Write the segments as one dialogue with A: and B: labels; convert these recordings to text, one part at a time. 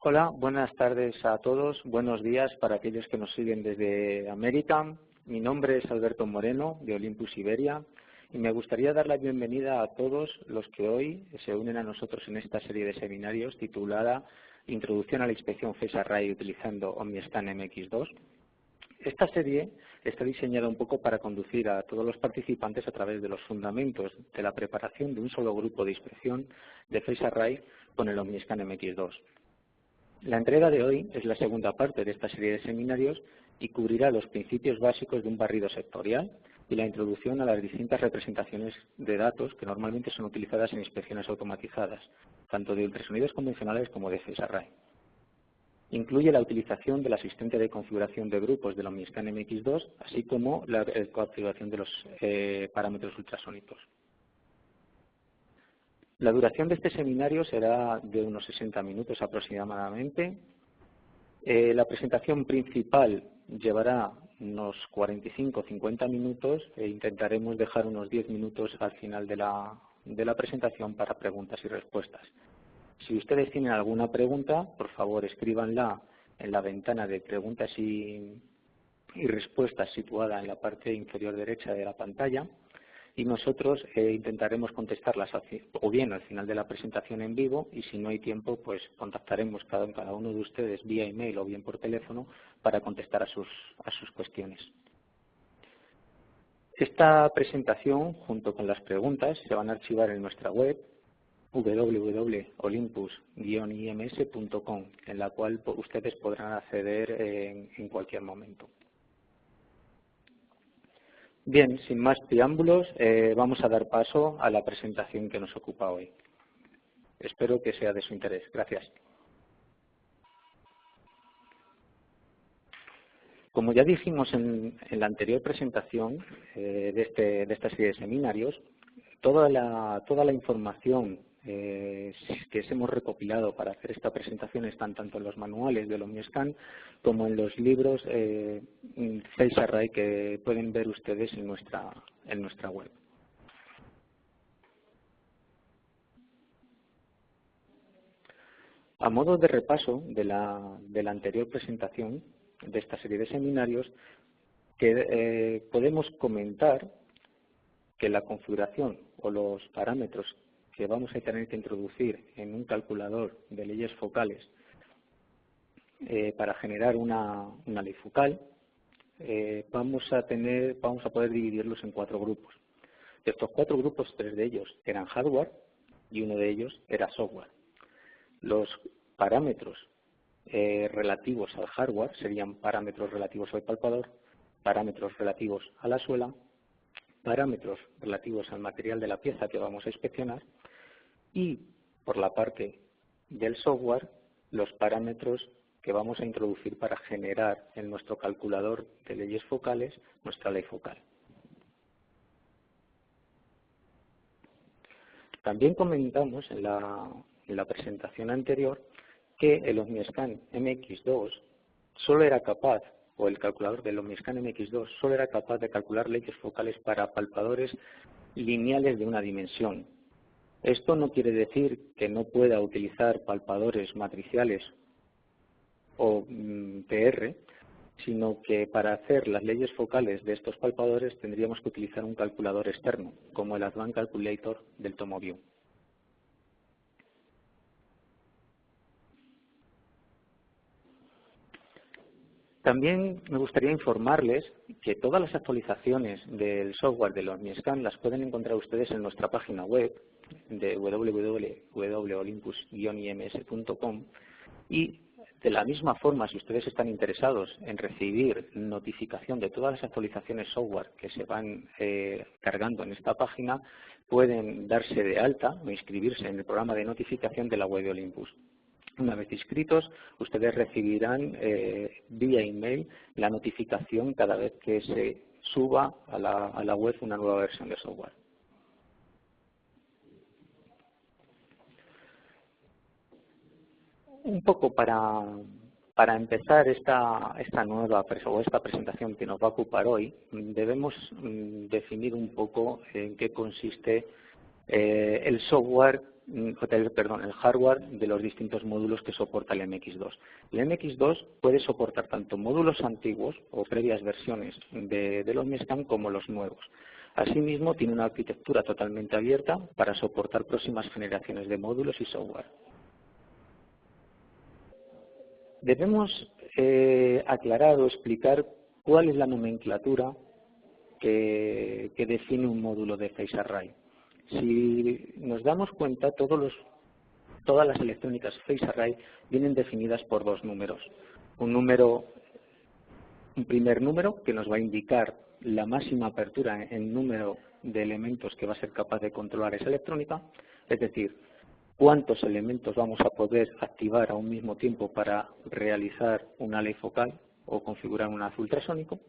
A: Hola, buenas tardes a todos, buenos días para aquellos que nos siguen desde América. Mi nombre es Alberto Moreno, de Olympus Iberia, y me gustaría dar la bienvenida a todos los que hoy se unen a nosotros en esta serie de seminarios titulada Introducción a la inspección Face Array utilizando OmniScan MX2. Esta serie está diseñada un poco para conducir a todos los participantes a través de los fundamentos de la preparación de un solo grupo de inspección de Face Array con el OmniScan MX2. La entrega de hoy es la segunda parte de esta serie de seminarios y cubrirá los principios básicos de un barrido sectorial y la introducción a las distintas representaciones de datos que normalmente son utilizadas en inspecciones automatizadas, tanto de ultrasonidos convencionales como de Face Array. Incluye la utilización del asistente de configuración de grupos del OmniScan MX2, así como la configuración de los parámetros ultrasónicos. La duración de este seminario será de unos 60 minutos aproximadamente. La presentación principal llevará unos 45-50 minutos e intentaremos dejar unos 10 minutos al final de la presentación para preguntas y respuestas. Si ustedes tienen alguna pregunta, por favor escríbanla en la ventana de preguntas y respuestas situada en la parte inferior derecha de la pantalla. Y nosotros intentaremos contestarlas o bien al final de la presentación en vivo, y si no hay tiempo, pues contactaremos cada uno de ustedes vía email o bien por teléfono para contestar a sus cuestiones. Esta presentación, junto con las preguntas, se van a archivar en nuestra web www.olympus-ims.com, en la cual ustedes podrán acceder en cualquier momento. Bien, sin más preámbulos, vamos a dar paso a la presentación que nos ocupa hoy. Espero que sea de su interés. Gracias. Como ya dijimos en la anterior presentación de esta serie de seminarios, toda la información que hemos recopilado para hacer esta presentación están tanto en los manuales del OmniScan como en los libros Face Array que pueden ver ustedes en nuestra web. A modo de repaso de la anterior presentación de esta serie de seminarios, podemos comentar que la configuración o los parámetros que vamos a tener que introducir en un calculador de leyes focales para generar una ley focal, vamos a poder dividirlos en 4 grupos. De estos 4 grupos, 3 de ellos eran hardware y uno de ellos era software. Los parámetros relativos al hardware serían parámetros relativos al palpador, parámetros relativos a la suela, parámetros relativos al material de la pieza que vamos a inspeccionar y, por la parte del software, los parámetros que vamos a introducir para generar en nuestro calculador de leyes focales nuestra ley focal. También comentamos en la presentación anterior que el OmniScan MX2 solo era capaz, o el calculador del OmniScan MX2 solo era capaz de calcular leyes focales para palpadores lineales de una dimensión. Esto no quiere decir que no pueda utilizar palpadores matriciales o PR, sino que para hacer las leyes focales de estos palpadores tendríamos que utilizar un calculador externo, como el Advanced Calculator del TomoView. También me gustaría informarles que todas las actualizaciones del software del OmniScan las pueden encontrar ustedes en nuestra página web de www.olympus-ims.com, y de la misma forma, si ustedes están interesados en recibir notificación de todas las actualizaciones software que se van cargando en esta página, pueden darse de alta o inscribirse en el programa de notificación de la web de Olympus. Una vez inscritos, ustedes recibirán vía email la notificación cada vez que se suba a la web una nueva versión de software. Un poco para empezar esta presentación que nos va a ocupar hoy, debemos definir un poco en qué consiste el software el hardware de los distintos módulos que soporta el MX2. El MX2 puede soportar tanto módulos antiguos o previas versiones del OmniScan como los nuevos. Asimismo, tiene una arquitectura totalmente abierta para soportar próximas generaciones de módulos y software. Debemos aclarar o explicar cuál es la nomenclatura que define un módulo de Phase Array. Si nos damos cuenta, todas las electrónicas Phase Array vienen definidas por dos números. Un primer número que nos va a indicar la máxima apertura en número de elementos que va a ser capaz de controlar esa electrónica, es decir, cuántos elementos vamos a poder activar a un mismo tiempo para realizar una ley focal o configurar un haz ultrasónico.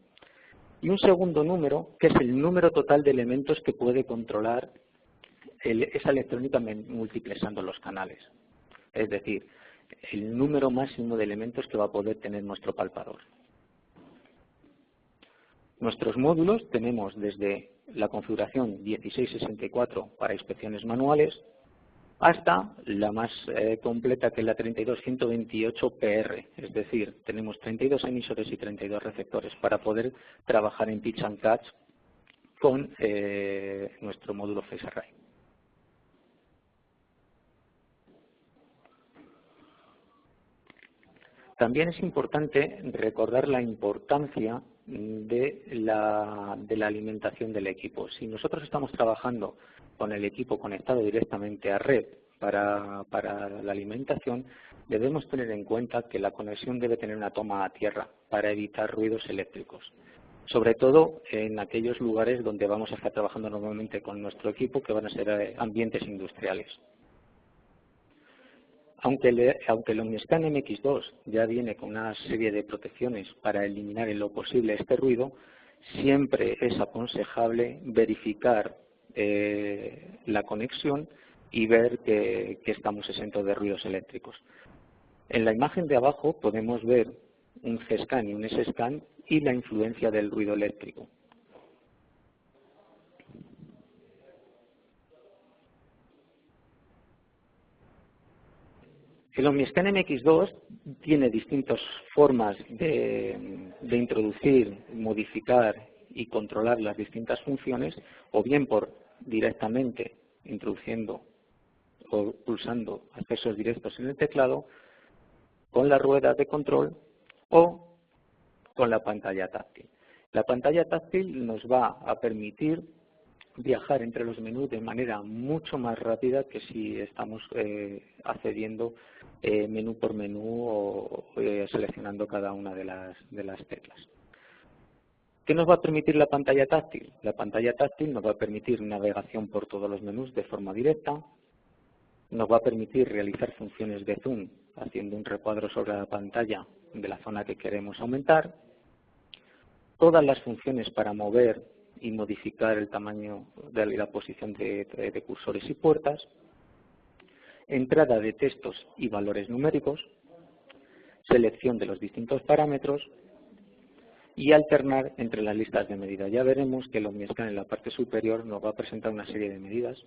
A: Y un segundo número, que es el número total de elementos que puede controlar esa electrónica multiplexando los canales. Es decir, el número máximo de elementos que va a poder tener nuestro palpador. Nuestros módulos tenemos desde la configuración 1664 para inspecciones manuales hasta la más completa, que es la 32128PR, es decir, tenemos 32 emisores y 32 receptores para poder trabajar en pitch and catch con nuestro módulo Phase Array. También es importante recordar la importancia de la alimentación del equipo. Si nosotros estamos trabajando con el equipo conectado directamente a red para la alimentación, debemos tener en cuenta que la conexión debe tener una toma a tierra para evitar ruidos eléctricos, sobre todo en aquellos lugares donde vamos a estar trabajando normalmente con nuestro equipo, que van a ser ambientes industriales. Aunque el OmniScan MX2 ya viene con una serie de protecciones para eliminar en lo posible este ruido, siempre es aconsejable verificar la conexión y ver que estamos exentos de ruidos eléctricos. En la imagen de abajo podemos ver un G-Scan y un S-Scan y la influencia del ruido eléctrico. El OmniScan MX2 tiene distintas formas de introducir, modificar y controlar las distintas funciones, o bien por directamente introduciendo o pulsando accesos directos en el teclado, con la rueda de control o con la pantalla táctil. La pantalla táctil nos va a permitir viajar entre los menús de manera mucho más rápida que si estamos accediendo menú por menú o seleccionando cada una de las teclas. ¿Qué nos va a permitir la pantalla táctil? La pantalla táctil nos va a permitir navegación por todos los menús de forma directa, nos va a permitir realizar funciones de zoom haciendo un recuadro sobre la pantalla de la zona que queremos aumentar, todas las funciones para mover y modificar el tamaño de la posición de cursores y puertas, entrada de textos y valores numéricos, selección de los distintos parámetros y alternar entre las listas de medidas. Ya veremos que el OmniScan en la parte superior nos va a presentar una serie de medidas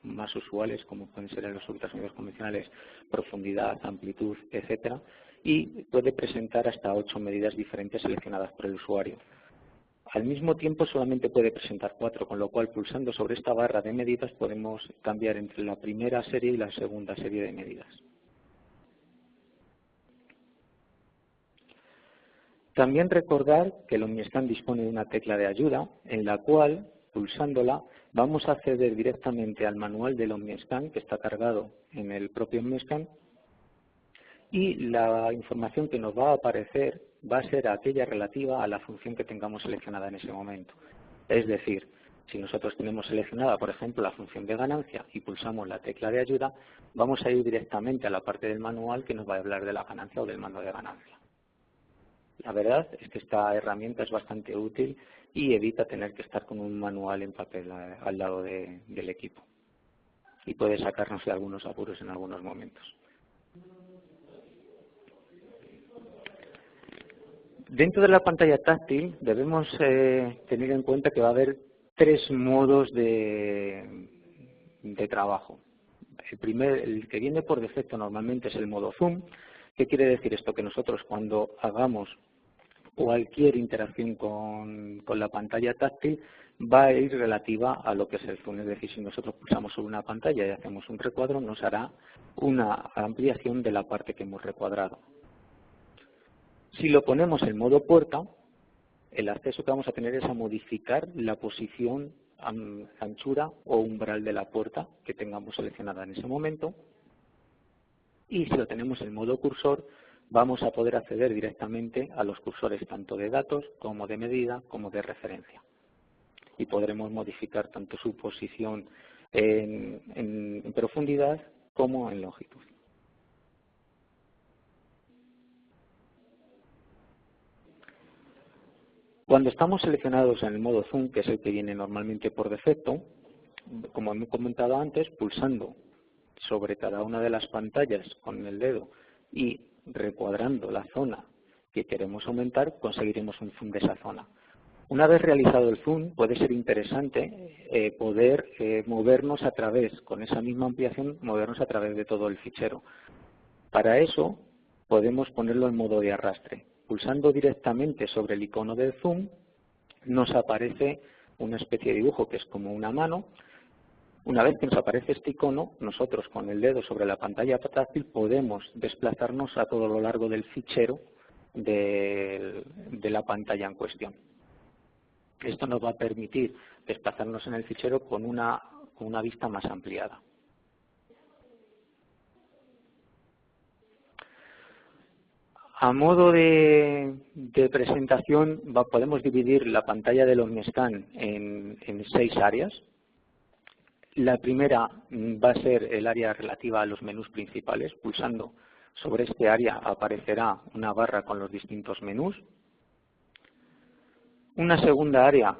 A: más usuales, como pueden ser en los ultrasonidos convencionales, profundidad, amplitud, etcétera, y puede presentar hasta 8 medidas diferentes seleccionadas por el usuario. Al mismo tiempo solamente puede presentar 4, con lo cual pulsando sobre esta barra de medidas podemos cambiar entre la primera serie y la segunda serie de medidas. También recordar que el OmniScan dispone de una tecla de ayuda en la cual, pulsándola, vamos a acceder directamente al manual del OmniScan que está cargado en el propio OmniScan, y la información que nos va a aparecer va a ser aquella relativa a la función que tengamos seleccionada en ese momento. Es decir, si nosotros tenemos seleccionada, por ejemplo, la función de ganancia y pulsamos la tecla de ayuda, vamos a ir directamente a la parte del manual que nos va a hablar de la ganancia o del mando de ganancia. La verdad es que esta herramienta es bastante útil y evita tener que estar con un manual en papel al lado del equipo. Y puede sacarnos de algunos apuros en algunos momentos. Dentro de la pantalla táctil debemos tener en cuenta que va a haber 3 modos de trabajo. El que viene por defecto normalmente es el modo zoom. ¿Qué quiere decir esto? Que nosotros cuando hagamos cualquier interacción con la pantalla táctil va a ir relativa a lo que es el zoom. Es decir, si nosotros pulsamos sobre una pantalla y hacemos un recuadro, nos hará una ampliación de la parte que hemos recuadrado. Si lo ponemos en modo puerta, el acceso que vamos a tener es a modificar la posición, anchura o umbral de la puerta que tengamos seleccionada en ese momento. Y si lo tenemos en modo cursor, vamos a poder acceder directamente a los cursores tanto de datos como de medida como de referencia. Y podremos modificar tanto su posición en profundidad como en longitud. Cuando estamos seleccionados en el modo zoom, que es el que viene normalmente por defecto, como hemos comentado antes, pulsando sobre cada una de las pantallas con el dedo y recuadrando la zona que queremos aumentar, conseguiremos un zoom de esa zona. Una vez realizado el zoom, puede ser interesante poder movernos a través, con esa misma ampliación, movernos a través de todo el fichero. Para eso podemos ponerlo en modo de arrastre. Pulsando directamente sobre el icono del zoom, nos aparece una especie de dibujo que es como una mano. Una vez que nos aparece este icono, nosotros con el dedo sobre la pantalla táctil podemos desplazarnos a todo lo largo del fichero de la pantalla en cuestión. Esto nos va a permitir desplazarnos en el fichero con una vista más ampliada. A modo de presentación, podemos dividir la pantalla del OmniScan en 6 áreas. La primera va a ser el área relativa a los menús principales. Pulsando sobre este área aparecerá una barra con los distintos menús. Una segunda área,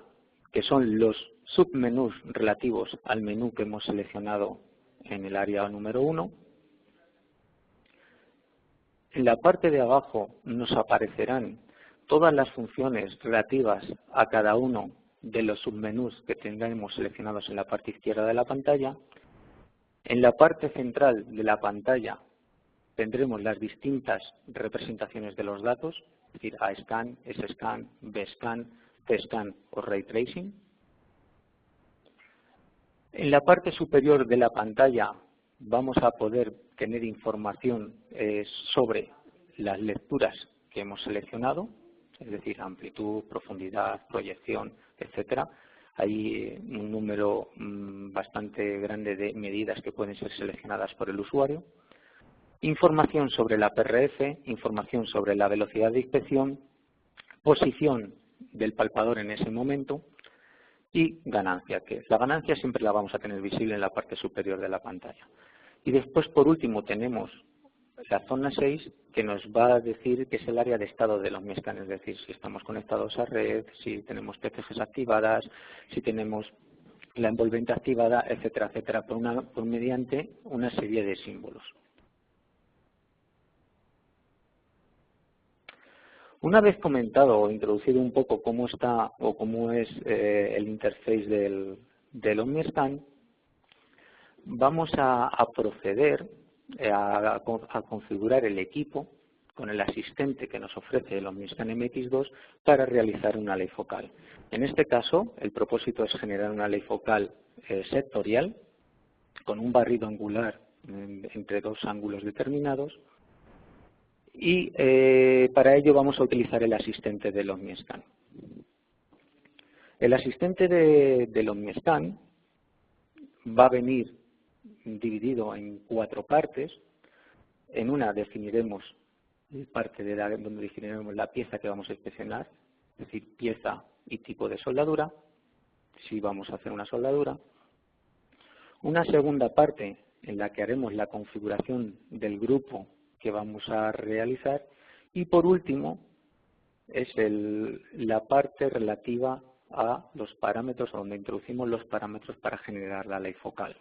A: que son los submenús relativos al menú que hemos seleccionado en el área número 1. En la parte de abajo nos aparecerán todas las funciones relativas a cada uno de los submenús que tengamos seleccionados en la parte izquierda de la pantalla. En la parte central de la pantalla tendremos las distintas representaciones de los datos, es decir, A-Scan, S-Scan, B-Scan, T-Scan o Ray Tracing. En la parte superior de la pantalla vamos a poder tener información sobre las lecturas que hemos seleccionado, es decir, amplitud, profundidad, proyección, etcétera. Hay un número bastante grande de medidas que pueden ser seleccionadas por el usuario. Información sobre la PRF, información sobre la velocidad de inspección, posición del palpador en ese momento y ganancia, que la ganancia siempre la vamos a tener visible en la parte superior de la pantalla. Y después, por último, tenemos la zona 6, que nos va a decir que es el área de estado de los OmniScan, es decir, si estamos conectados a red, si tenemos TCGs activadas, si tenemos la envolvente activada, etcétera, etcétera, mediante una serie de símbolos. Una vez comentado o introducido un poco cómo está o cómo es el interface del OmniScan, vamos a proceder a configurar el equipo con el asistente que nos ofrece el OmniScan MX2 para realizar una ley focal. En este caso, el propósito es generar una ley focal sectorial con un barrido angular entre dos ángulos determinados y para ello vamos a utilizar el asistente del OmniScan. El asistente del OmniScan va a venir dividido en 4 partes. En una definiremos parte donde definiremos la pieza que vamos a inspeccionar, es decir, pieza y tipo de soldadura, si vamos a hacer una soldadura. Una segunda parte en la que haremos la configuración del grupo que vamos a realizar y por último es la parte relativa a los parámetros, donde introducimos los parámetros para generar la ley focal.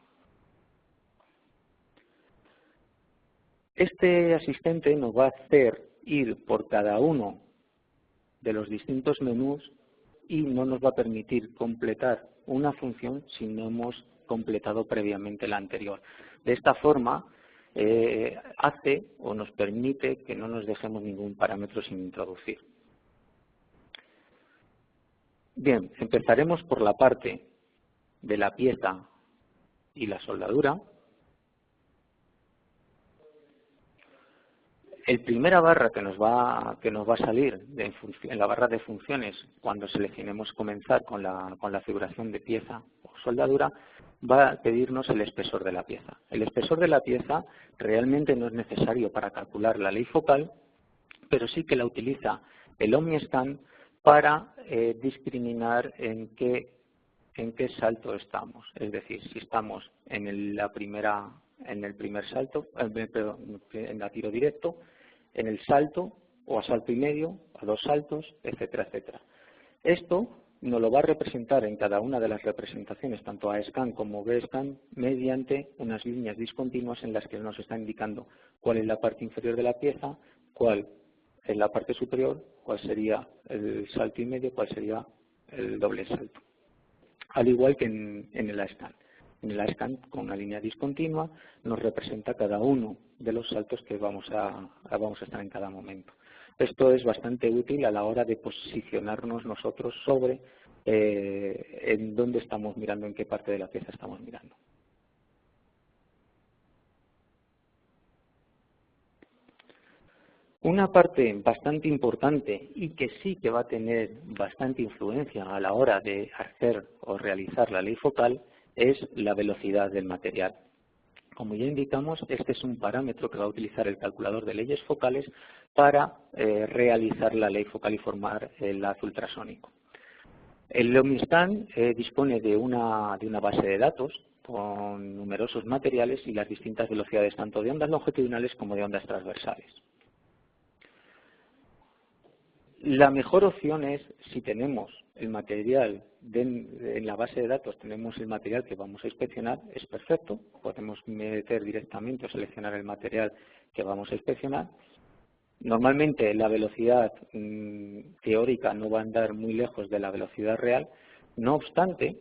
A: Este asistente nos va a hacer ir por cada uno de los distintos menús y no nos va a permitir completar una función si no hemos completado previamente la anterior. De esta forma, hace o nos permite que no nos dejemos ningún parámetro sin introducir. Bien, empezaremos por la parte de la pieza y la soldadura. El primera barra que nos va a salir en la barra de funciones cuando seleccionemos comenzar con la figuración de pieza o soldadura va a pedirnos el espesor de la pieza. El espesor de la pieza realmente no es necesario para calcular la ley focal, pero sí que la utiliza el OmniScan para discriminar en qué salto estamos. Es decir, si estamos en el primer salto, en la tiro directo, en el salto o a salto y medio, a dos saltos, etcétera, etcétera. Esto nos lo va a representar en cada una de las representaciones, tanto A-Scan como B-Scan, mediante unas líneas discontinuas en las que nos está indicando cuál es la parte inferior de la pieza, cuál es la parte superior, cuál sería el salto y medio, cuál sería el doble salto. Al igual que en el A-Scan. En el A-Scan, con una línea discontinua, nos representa cada uno de los saltos que vamos a estar en cada momento. Esto es bastante útil a la hora de posicionarnos nosotros sobre en dónde estamos mirando, en qué parte de la pieza estamos mirando. Una parte bastante importante y que sí que va a tener bastante influencia a la hora de hacer o realizar la ley focal es la velocidad del material. Como ya indicamos, este es un parámetro que va a utilizar el calculador de leyes focales para realizar la ley focal y formar el haz ultrasónico. El OmniScan dispone de una base de datos con numerosos materiales y las distintas velocidades tanto de ondas longitudinales como de ondas transversales. La mejor opción es, si tenemos el material en la base de datos, tenemos el material que vamos a inspeccionar, es perfecto, podemos meter directamente o seleccionar el material que vamos a inspeccionar. Normalmente la velocidad teórica no va a andar muy lejos de la velocidad real, no obstante,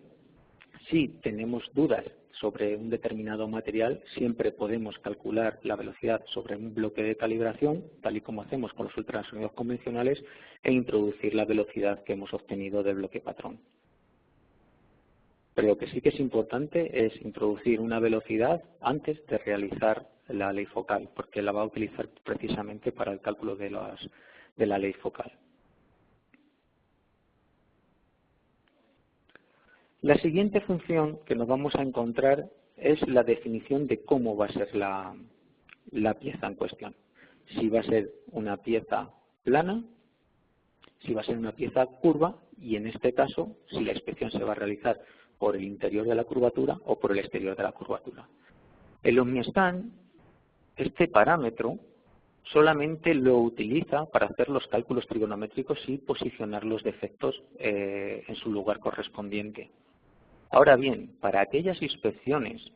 A: si tenemos dudas sobre un determinado material, siempre podemos calcular la velocidad sobre un bloque de calibración, tal y como hacemos con los ultrasonidos convencionales, e introducir la velocidad que hemos obtenido del bloque patrón. Pero lo que sí que es importante es introducir una velocidad antes de realizar la ley focal, porque la va a utilizar precisamente para el cálculo de la ley focal. La siguiente función que nos vamos a encontrar es la definición de cómo va a ser la pieza en cuestión. Si va a ser una pieza plana, si va a ser una pieza curva y en este caso si la inspección se va a realizar por el interior de la curvatura o por el exterior de la curvatura. El OmniScan, este parámetro, solamente lo utiliza para hacer los cálculos trigonométricos y posicionar los defectos en su lugar correspondiente. Ahora bien, para aquellas inspecciones,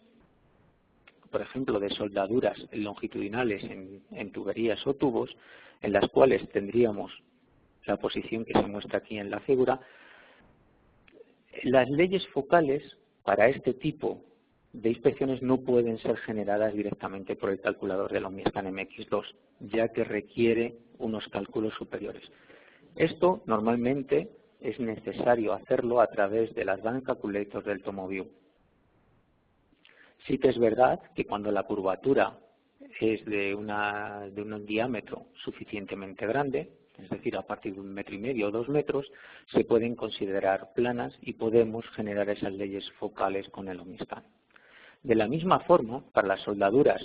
A: por ejemplo, de soldaduras longitudinales en tuberías o tubos, en las cuales tendríamos la posición que se muestra aquí en la figura, las leyes focales para este tipo de inspecciones no pueden ser generadas directamente por el calculador del OmniScan MX2, ya que requiere unos cálculos superiores. Esto normalmente es necesario hacerlo a través de las Advanced Calculators del TomoView. Sí que es verdad que cuando la curvatura es de un diámetro suficientemente grande, es decir, a partir de 1,5 metros o 2 metros, se pueden considerar planas y podemos generar esas leyes focales con el OmniScan. De la misma forma, para las soldaduras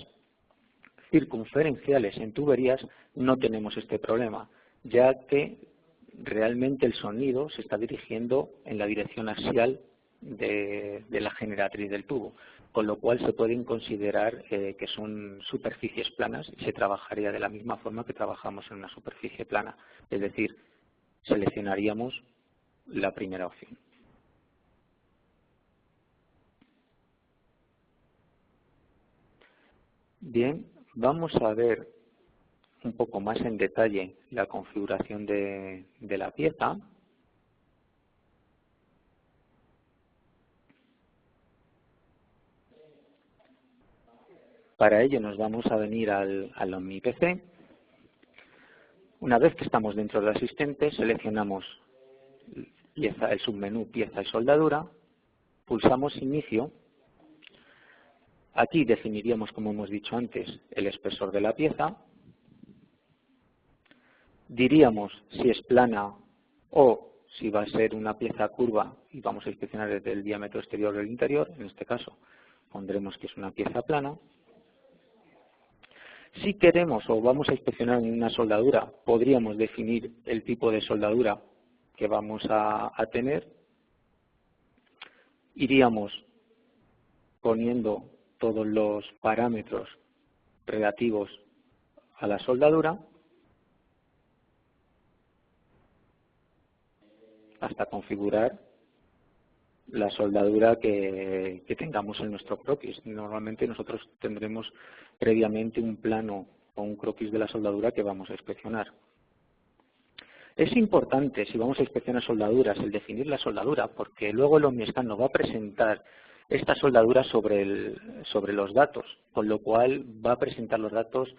A: circunferenciales en tuberías no tenemos este problema, ya que realmente el sonido se está dirigiendo en la dirección axial de la generatriz del tubo, con lo cual se pueden considerar que son superficies planas y se trabajaría de la misma forma que trabajamos en una superficie plana, es decir, seleccionaríamos la primera opción. Bien, vamos a ver un poco más en detalle la configuración de la pieza. Para ello nos vamos a venir al OmniPC. Una vez que estamos dentro del asistente, seleccionamos el submenú Pieza y Soldadura, pulsamos Inicio. Aquí definiríamos, como hemos dicho antes, el espesor de la pieza. Diríamos si es plana o si va a ser una pieza curva y vamos a inspeccionar desde el diámetro exterior del interior. En este caso pondremos que es una pieza plana. Si queremos o vamos a inspeccionar una soldadura, podríamos definir el tipo de soldadura que vamos a tener. Iríamos poniendo todos los parámetros relativos a la soldadura hasta configurar la soldadura que tengamos en nuestro croquis. Normalmente nosotros tendremos previamente un plano o un croquis de la soldadura que vamos a inspeccionar. Es importante, si vamos a inspeccionar soldaduras, el definir la soldadura, porque luego el OmniScan nos va a presentar esta soldadura sobre los datos, con lo cual va a presentar los datos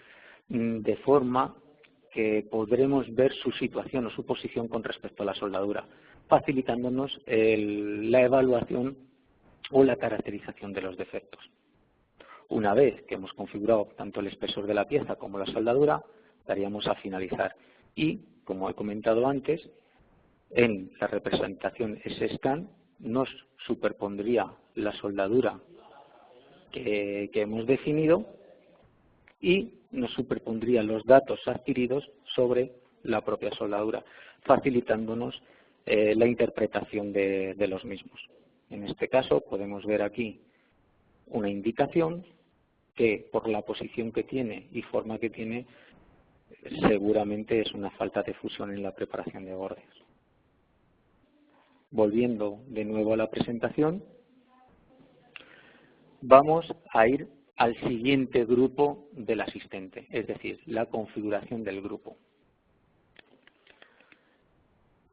A: de forma que podremos ver su situación o su posición con respecto a la soldadura, facilitándonos la evaluación o la caracterización de los defectos. Una vez que hemos configurado tanto el espesor de la pieza como la soldadura, daríamos a finalizar. Y, como he comentado antes, en la representación SScan nos superpondría la soldadura que hemos definido y nos superpondría los datos adquiridos sobre la propia soldadura, facilitándonos la interpretación de los mismos. En este caso podemos ver aquí una indicación que, por la posición que tiene y forma que tiene, seguramente es una falta de fusión en la preparación de bordes. Volviendo de nuevo a la presentación, vamos a ir al siguiente grupo del asistente, es decir, la configuración del grupo.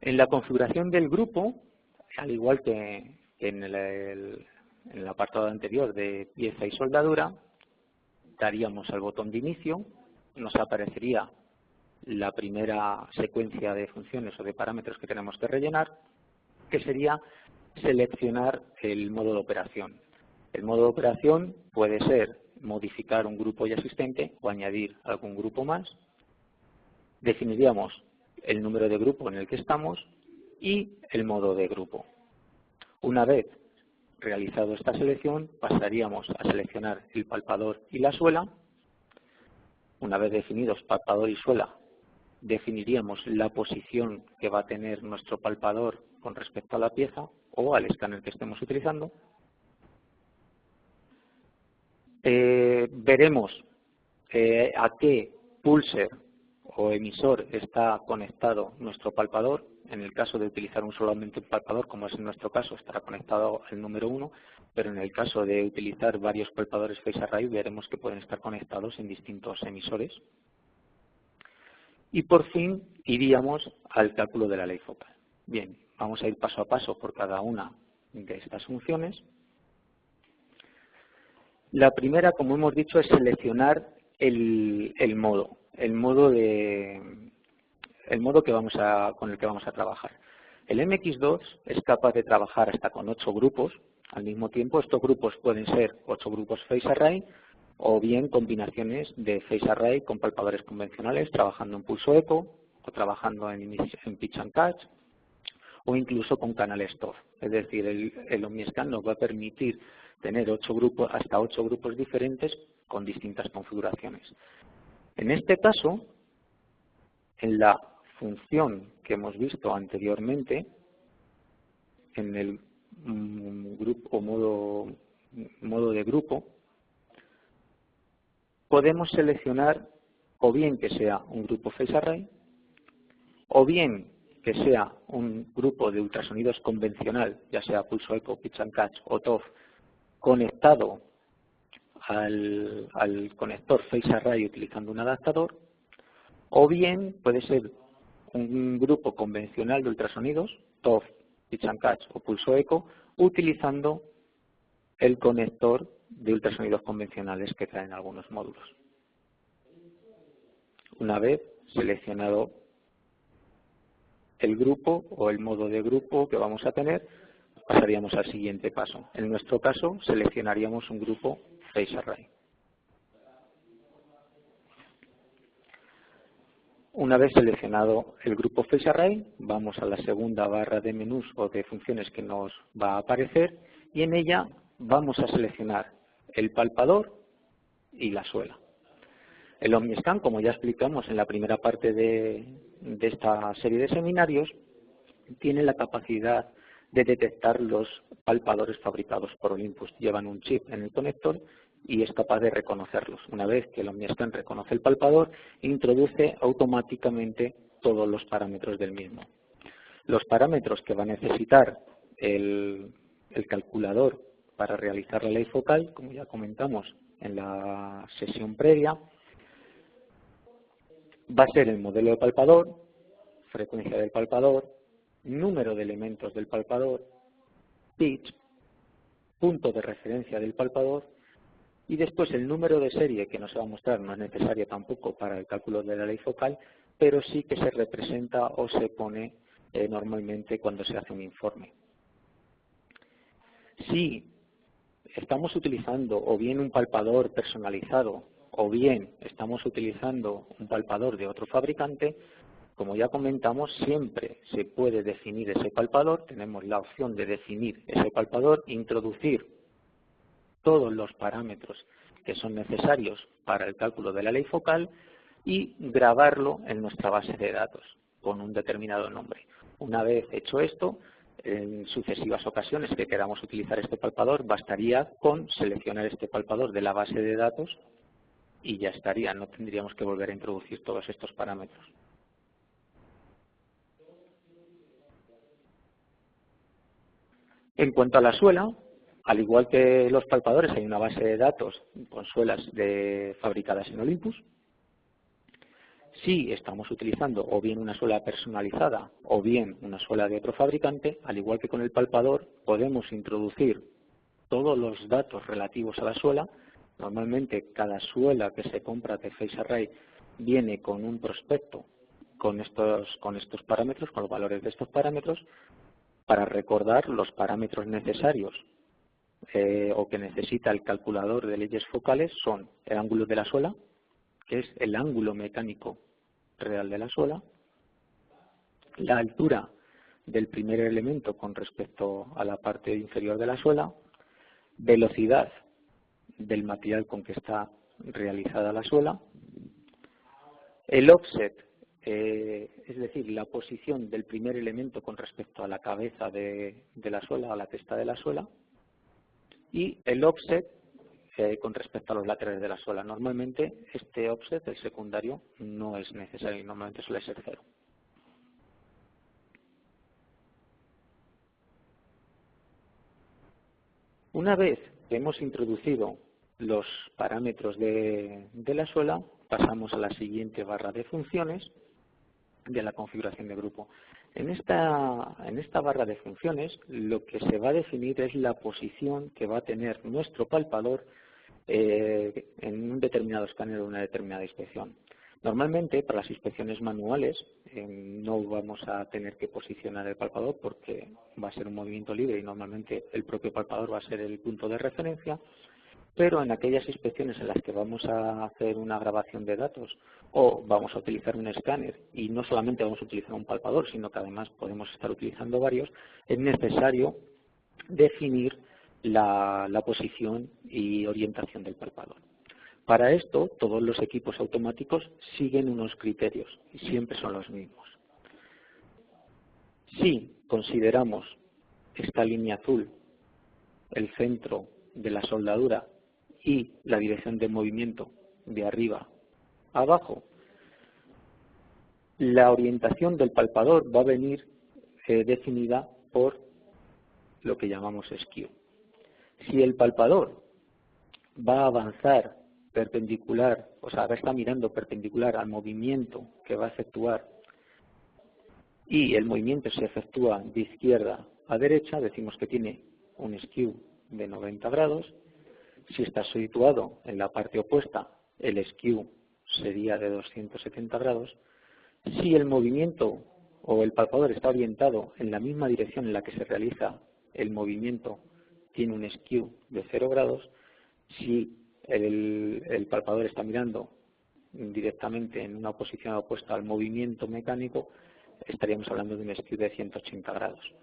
A: En la configuración del grupo, al igual que en el apartado anterior de pieza y soldadura, daríamos al botón de inicio, nos aparecería la primera secuencia de funciones o de parámetros que tenemos que rellenar, que sería seleccionar el modo de operación. El modo de operación puede ser modificar un grupo ya existente o añadir algún grupo más. Definiríamos el número de grupo en el que estamos y el modo de grupo. Una vez realizado esta selección, pasaríamos a seleccionar el palpador y la suela. Una vez definidos palpador y suela, definiríamos la posición que va a tener nuestro palpador con respecto a la pieza o al escáner que estemos utilizando. Veremos a qué pulser o emisor está conectado nuestro palpador. En el caso de utilizar solamente un palpador, como es en nuestro caso, estará conectado al número 1, pero en el caso de utilizar varios palpadores Phase Array, veremos que pueden estar conectados en distintos emisores. Y por fin iríamos al cálculo de la ley focal. Bien, vamos a ir paso a paso por cada una de estas funciones. La primera, como hemos dicho, es seleccionar el modo con el que vamos a trabajar. El MX2 es capaz de trabajar hasta con 8 grupos al mismo tiempo. Estos grupos pueden ser 8 grupos Phase Array o bien combinaciones de Phase Array con palpadores convencionales, trabajando en pulso eco o trabajando en pitch and catch o incluso con canales TOF. Es decir, el OmniScan nos va a permitir tener hasta 8 grupos diferentes con distintas configuraciones. En este caso, en la función que hemos visto anteriormente, en el grupo modo de grupo, podemos seleccionar o bien que sea un grupo Phase Array, o bien que sea un grupo de ultrasonidos convencional, ya sea pulso eco, pitch and catch o TOF, conectado al conector Phase Array utilizando un adaptador, o bien puede ser un grupo convencional de ultrasonidos, TOF, pitch and catch o pulso eco, utilizando el conector de ultrasonidos convencionales que traen algunos módulos. Una vez seleccionado el grupo o el modo de grupo que vamos a tener, pasaríamos al siguiente paso. En nuestro caso, seleccionaríamos un grupo Phase Array. Una vez seleccionado el grupo Phase Array, vamos a la segunda barra de menús o de funciones que nos va a aparecer y en ella vamos a seleccionar el palpador y la suela. El OmniScan, como ya explicamos en la primera parte de esta serie de seminarios, tiene la capacidad de detectar los palpadores fabricados por Olympus. Llevan un chip en el conector y es capaz de reconocerlos. Una vez que el OmniScan reconoce el palpador, introduce automáticamente todos los parámetros del mismo. Los parámetros que va a necesitar el calculador para realizar la ley focal, como ya comentamos en la sesión previa, va a ser el modelo de palpador, frecuencia del palpador, número de elementos del palpador, pitch, punto de referencia del palpador y después el número de serie que no se va a mostrar, no es necesario tampoco para el cálculo de la ley focal, pero sí que se representa o se pone normalmente cuando se hace un informe. Si estamos utilizando o bien un palpador personalizado o bien estamos utilizando un palpador de otro fabricante, como ya comentamos, siempre se puede definir ese palpador. Tenemos la opción de definir ese palpador, introducir todos los parámetros que son necesarios para el cálculo de la ley focal y grabarlo en nuestra base de datos con un determinado nombre. Una vez hecho esto, en sucesivas ocasiones que queramos utilizar este palpador, bastaría con seleccionar este palpador de la base de datos y ya estaría, no tendríamos que volver a introducir todos estos parámetros. En cuanto a la suela, al igual que los palpadores, hay una base de datos con suelas fabricadas en Olympus. Si estamos utilizando o bien una suela personalizada o bien una suela de otro fabricante, al igual que con el palpador, podemos introducir todos los datos relativos a la suela. Normalmente cada suela que se compra de Phase Array viene con un prospecto con estos parámetros, con los valores de estos parámetros, para recordar los parámetros necesarios o que necesita el calculador de leyes focales son el ángulo de la suela, que es el ángulo mecánico real de la suela, la altura del primer elemento con respecto a la parte inferior de la suela, velocidad del material con que está realizada la suela, el offset, es decir, la posición del primer elemento con respecto a la cabeza de la suela, a la testa de la suela, y el offset con respecto a los laterales de la suela. Normalmente este offset, el secundario, no es necesario, normalmente suele ser 0. Una vez que hemos introducido los parámetros de la suela, pasamos a la siguiente barra de funciones de la configuración de grupo. En esta barra de funciones lo que se va a definir es la posición que va a tener nuestro palpador en un determinado escáner o una determinada inspección. Normalmente para las inspecciones manuales no vamos a tener que posicionar el palpador porque va a ser un movimiento libre y normalmente el propio palpador va a ser el punto de referencia, pero en aquellas inspecciones en las que vamos a hacer una grabación de datos o vamos a utilizar un escáner y no solamente vamos a utilizar un palpador, sino que además podemos estar utilizando varios, es necesario definir la posición y orientación del palpador. Para esto, todos los equipos automáticos siguen unos criterios y siempre son los mismos. Si consideramos esta línea azul el centro de la soldadura y la dirección de movimiento de arriba a abajo, la orientación del palpador va a venir definida por lo que llamamos skew. Si el palpador va a avanzar perpendicular, o sea, va a estar mirando perpendicular al movimiento que va a efectuar y el movimiento se efectúa de izquierda a derecha, decimos que tiene un skew de 90 grados. Si está situado en la parte opuesta, el skew sería de 270 grados. Si el movimiento o el palpador está orientado en la misma dirección en la que se realiza el movimiento, tiene un skew de 0 grados. Si el palpador está mirando directamente en una posición opuesta al movimiento mecánico, estaríamos hablando de un skew de 180 grados.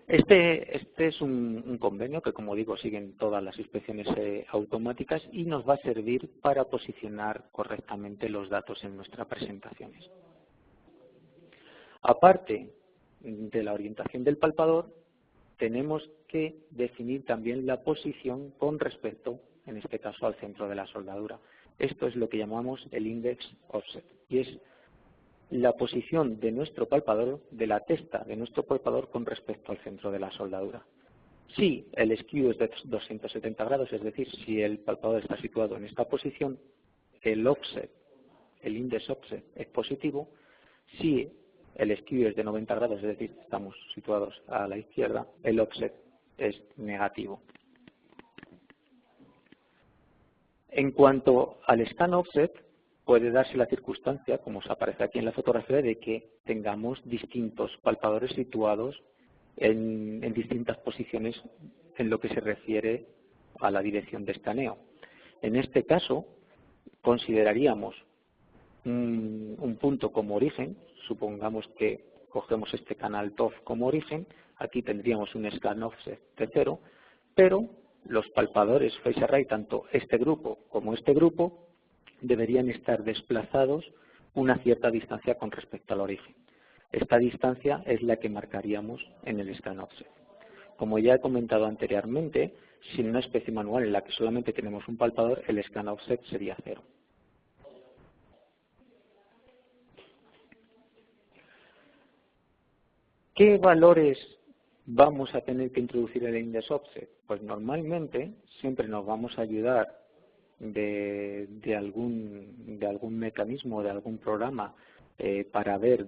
A: Este es un convenio que, como digo, siguen todas las inspecciones automáticas y nos va a servir para posicionar correctamente los datos en nuestras presentaciones. Aparte de la orientación del palpador, tenemos que definir también la posición con respecto, en este caso, al centro de la soldadura. Esto es lo que llamamos el index offset, y es la posición de nuestro palpador, de la testa de nuestro palpador con respecto al centro de la soldadura. Si el skew es de 270 grados, es decir, si el palpador está situado en esta posición, el offset, el index offset es positivo. Si el skew es de 90 grados, es decir, estamos situados a la izquierda, el offset es negativo. En cuanto al scan offset, puede darse la circunstancia, como os aparece aquí en la fotografía, de que tengamos distintos palpadores situados en distintas posiciones en lo que se refiere a la dirección de escaneo. En este caso, consideraríamos un punto como origen. Supongamos que cogemos este canal TOF como origen. Aquí tendríamos un scan offset de 0, pero los palpadores phase array, tanto este grupo como este grupo, deberían estar desplazados una cierta distancia con respecto al origen. Esta distancia es la que marcaríamos en el scan offset. Como ya he comentado anteriormente, si en una especie manual en la que solamente tenemos un palpador, el scan offset sería 0. ¿Qué valores vamos a tener que introducir en el index offset? Pues normalmente siempre nos vamos a ayudar de algún mecanismo, de algún programa para ver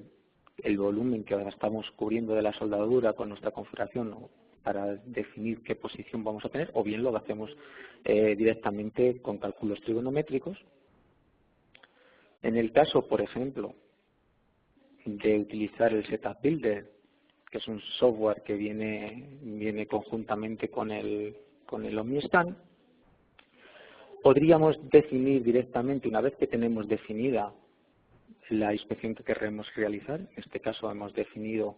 A: el volumen que ahora estamos cubriendo de la soldadura con nuestra configuración, o para definir qué posición vamos a tener, o bien lo hacemos directamente con cálculos trigonométricos. En el caso, por ejemplo, de utilizar el Setup Builder, que es un software que viene conjuntamente con el OmniScan, podríamos definir directamente, una vez que tenemos definida la inspección que queremos realizar, en este caso hemos definido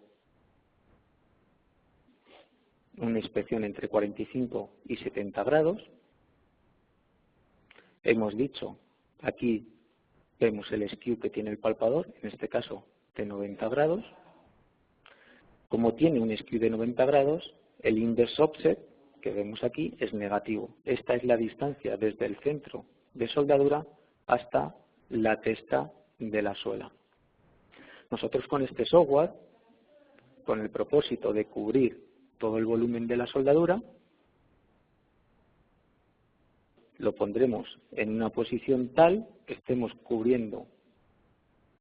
A: una inspección entre 45 y 70 grados, hemos dicho, aquí vemos el skew que tiene el palpador, en este caso de 90 grados, como tiene un skew de 90 grados, el index offset que vemos aquí es negativo. Esta es la distancia desde el centro de soldadura hasta la testa de la suela. Nosotros con este software, con el propósito de cubrir todo el volumen de la soldadura, lo pondremos en una posición tal que estemos cubriendo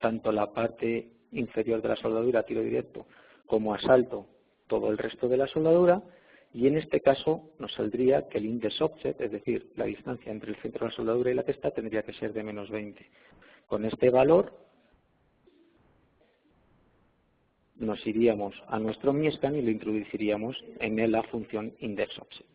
A: tanto la parte inferior de la soldadura a tiro directo como a salto todo el resto de la soldadura, y en este caso nos saldría que el index offset, es decir, la distancia entre el centro de la soldadura y la testa, tendría que ser de menos 20. Con este valor nos iríamos a nuestro OmniScan y lo introduciríamos en la función index offset.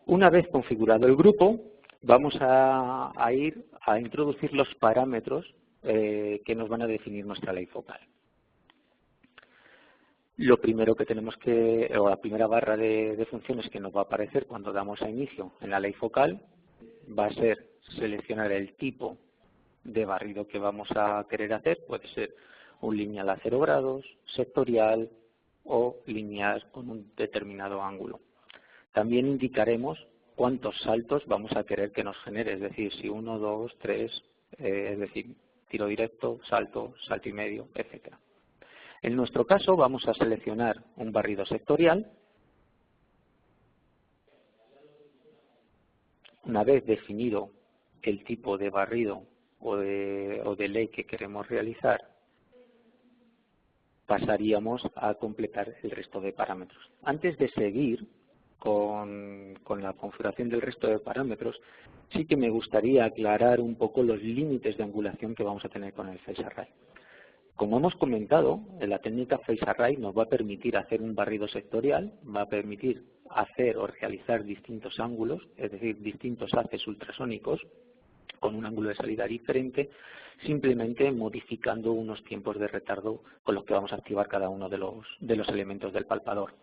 A: Una vez configurado el grupo, vamos a ir a introducir los parámetros que nos van a definir nuestra ley focal. Lo primero que tenemos o la primera barra de funciones que nos va a aparecer cuando damos a inicio en la ley focal, va a ser seleccionar el tipo de barrido que vamos a querer hacer. Puede ser un lineal a 0 grados, sectorial o lineal con un determinado ángulo. También indicaremos cuántos saltos vamos a querer que nos genere, es decir, si 1, 2, 3, es decir, tiro directo, salto, salto y medio, etcétera. En nuestro caso vamos a seleccionar un barrido sectorial. Una vez definido el tipo de barrido o de ley que queremos realizar, pasaríamos a completar el resto de parámetros. Antes de seguir con la configuración del resto de parámetros, sí que me gustaría aclarar un poco los límites de angulación que vamos a tener con el Phase Array. Como hemos comentado, la técnica Phase Array nos va a permitir hacer un barrido sectorial, va a permitir hacer o realizar distintos ángulos, es decir, distintos haces ultrasónicos, con un ángulo de salida diferente, simplemente modificando unos tiempos de retardo con los que vamos a activar cada uno de los elementos del palpador.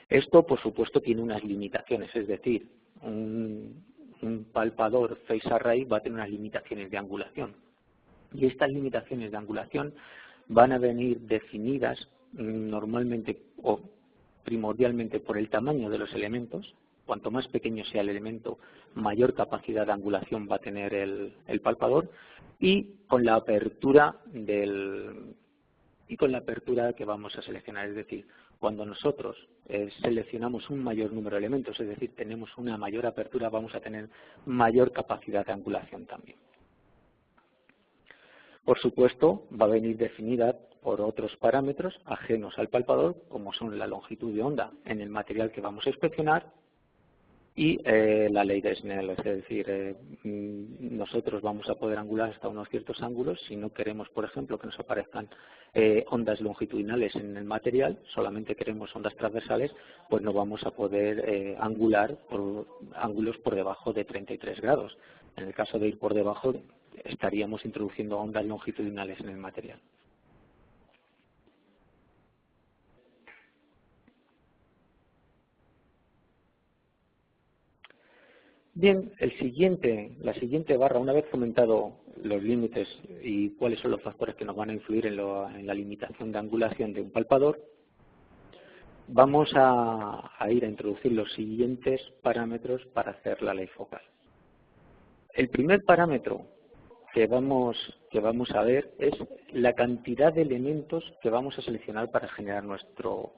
A: Esto, por supuesto, tiene unas limitaciones, es decir, un palpador Phase Array va a tener unas limitaciones de angulación. Y estas limitaciones de angulación van a venir definidas normalmente o primordialmente por el tamaño de los elementos. Cuanto más pequeño sea el elemento, mayor capacidad de angulación va a tener el palpador, y con la apertura que vamos a seleccionar. Es decir, cuando nosotros seleccionamos un mayor número de elementos, es decir, tenemos una mayor apertura, vamos a tener mayor capacidad de angulación también. Por supuesto, va a venir definida por otros parámetros ajenos al palpador, como son la longitud de onda en el material que vamos a inspeccionar y la ley de Snell, es decir, nosotros vamos a poder angular hasta unos ciertos ángulos. Si no queremos, por ejemplo, que nos aparezcan ondas longitudinales en el material, solamente queremos ondas transversales, pues no vamos a poder angular por ángulos por debajo de 33 grados. En el caso de ir por debajo, estaríamos introduciendo ondas longitudinales en el material. Bien, la siguiente barra, una vez comentado los límites y cuáles son los factores que nos van a influir en la limitación de angulación de un palpador, vamos a ir a introducir los siguientes parámetros para hacer la ley focal. El primer parámetro que vamos a ver es la cantidad de elementos que vamos a seleccionar para generar nuestro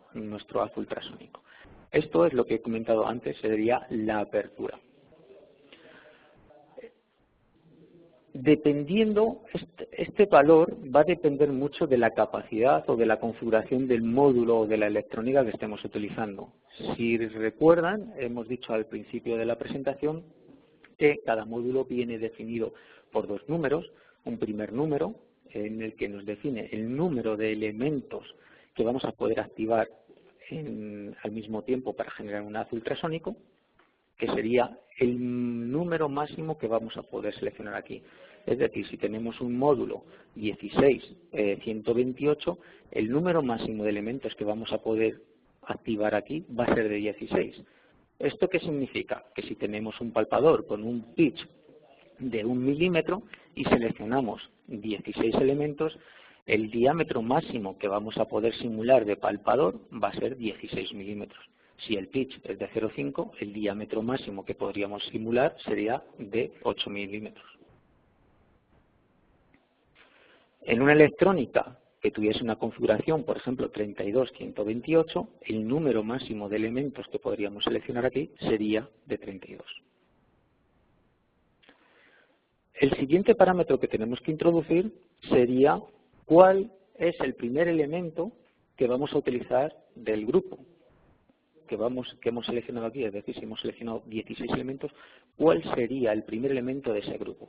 A: haz ultrasónico. Esto es lo que he comentado antes, sería la apertura. Dependiendo, este valor va a depender mucho de la capacidad o de la configuración del módulo o de la electrónica que estemos utilizando. Si recuerdan, hemos dicho al principio de la presentación que cada módulo viene definido por dos números. Un primer número en el que nos define el número de elementos que vamos a poder activar al mismo tiempo para generar un haz ultrasónico, que sería el número máximo que vamos a poder seleccionar aquí. Es decir, si tenemos un módulo 16-128, el número máximo de elementos que vamos a poder activar aquí va a ser de 16. ¿Esto qué significa? Que si tenemos un palpador con un pitch de 1 milímetro y seleccionamos 16 elementos, el diámetro máximo que vamos a poder simular de palpador va a ser 16 milímetros. Si el pitch es de 0,5, el diámetro máximo que podríamos simular sería de 8 milímetros. En una electrónica que tuviese una configuración, por ejemplo, 32-128, el número máximo de elementos que podríamos seleccionar aquí sería de 32. El siguiente parámetro que tenemos que introducir sería cuál es el primer elemento que vamos a utilizar del grupo que hemos seleccionado aquí. Es decir, si hemos seleccionado 16 elementos, ¿cuál sería el primer elemento de ese grupo?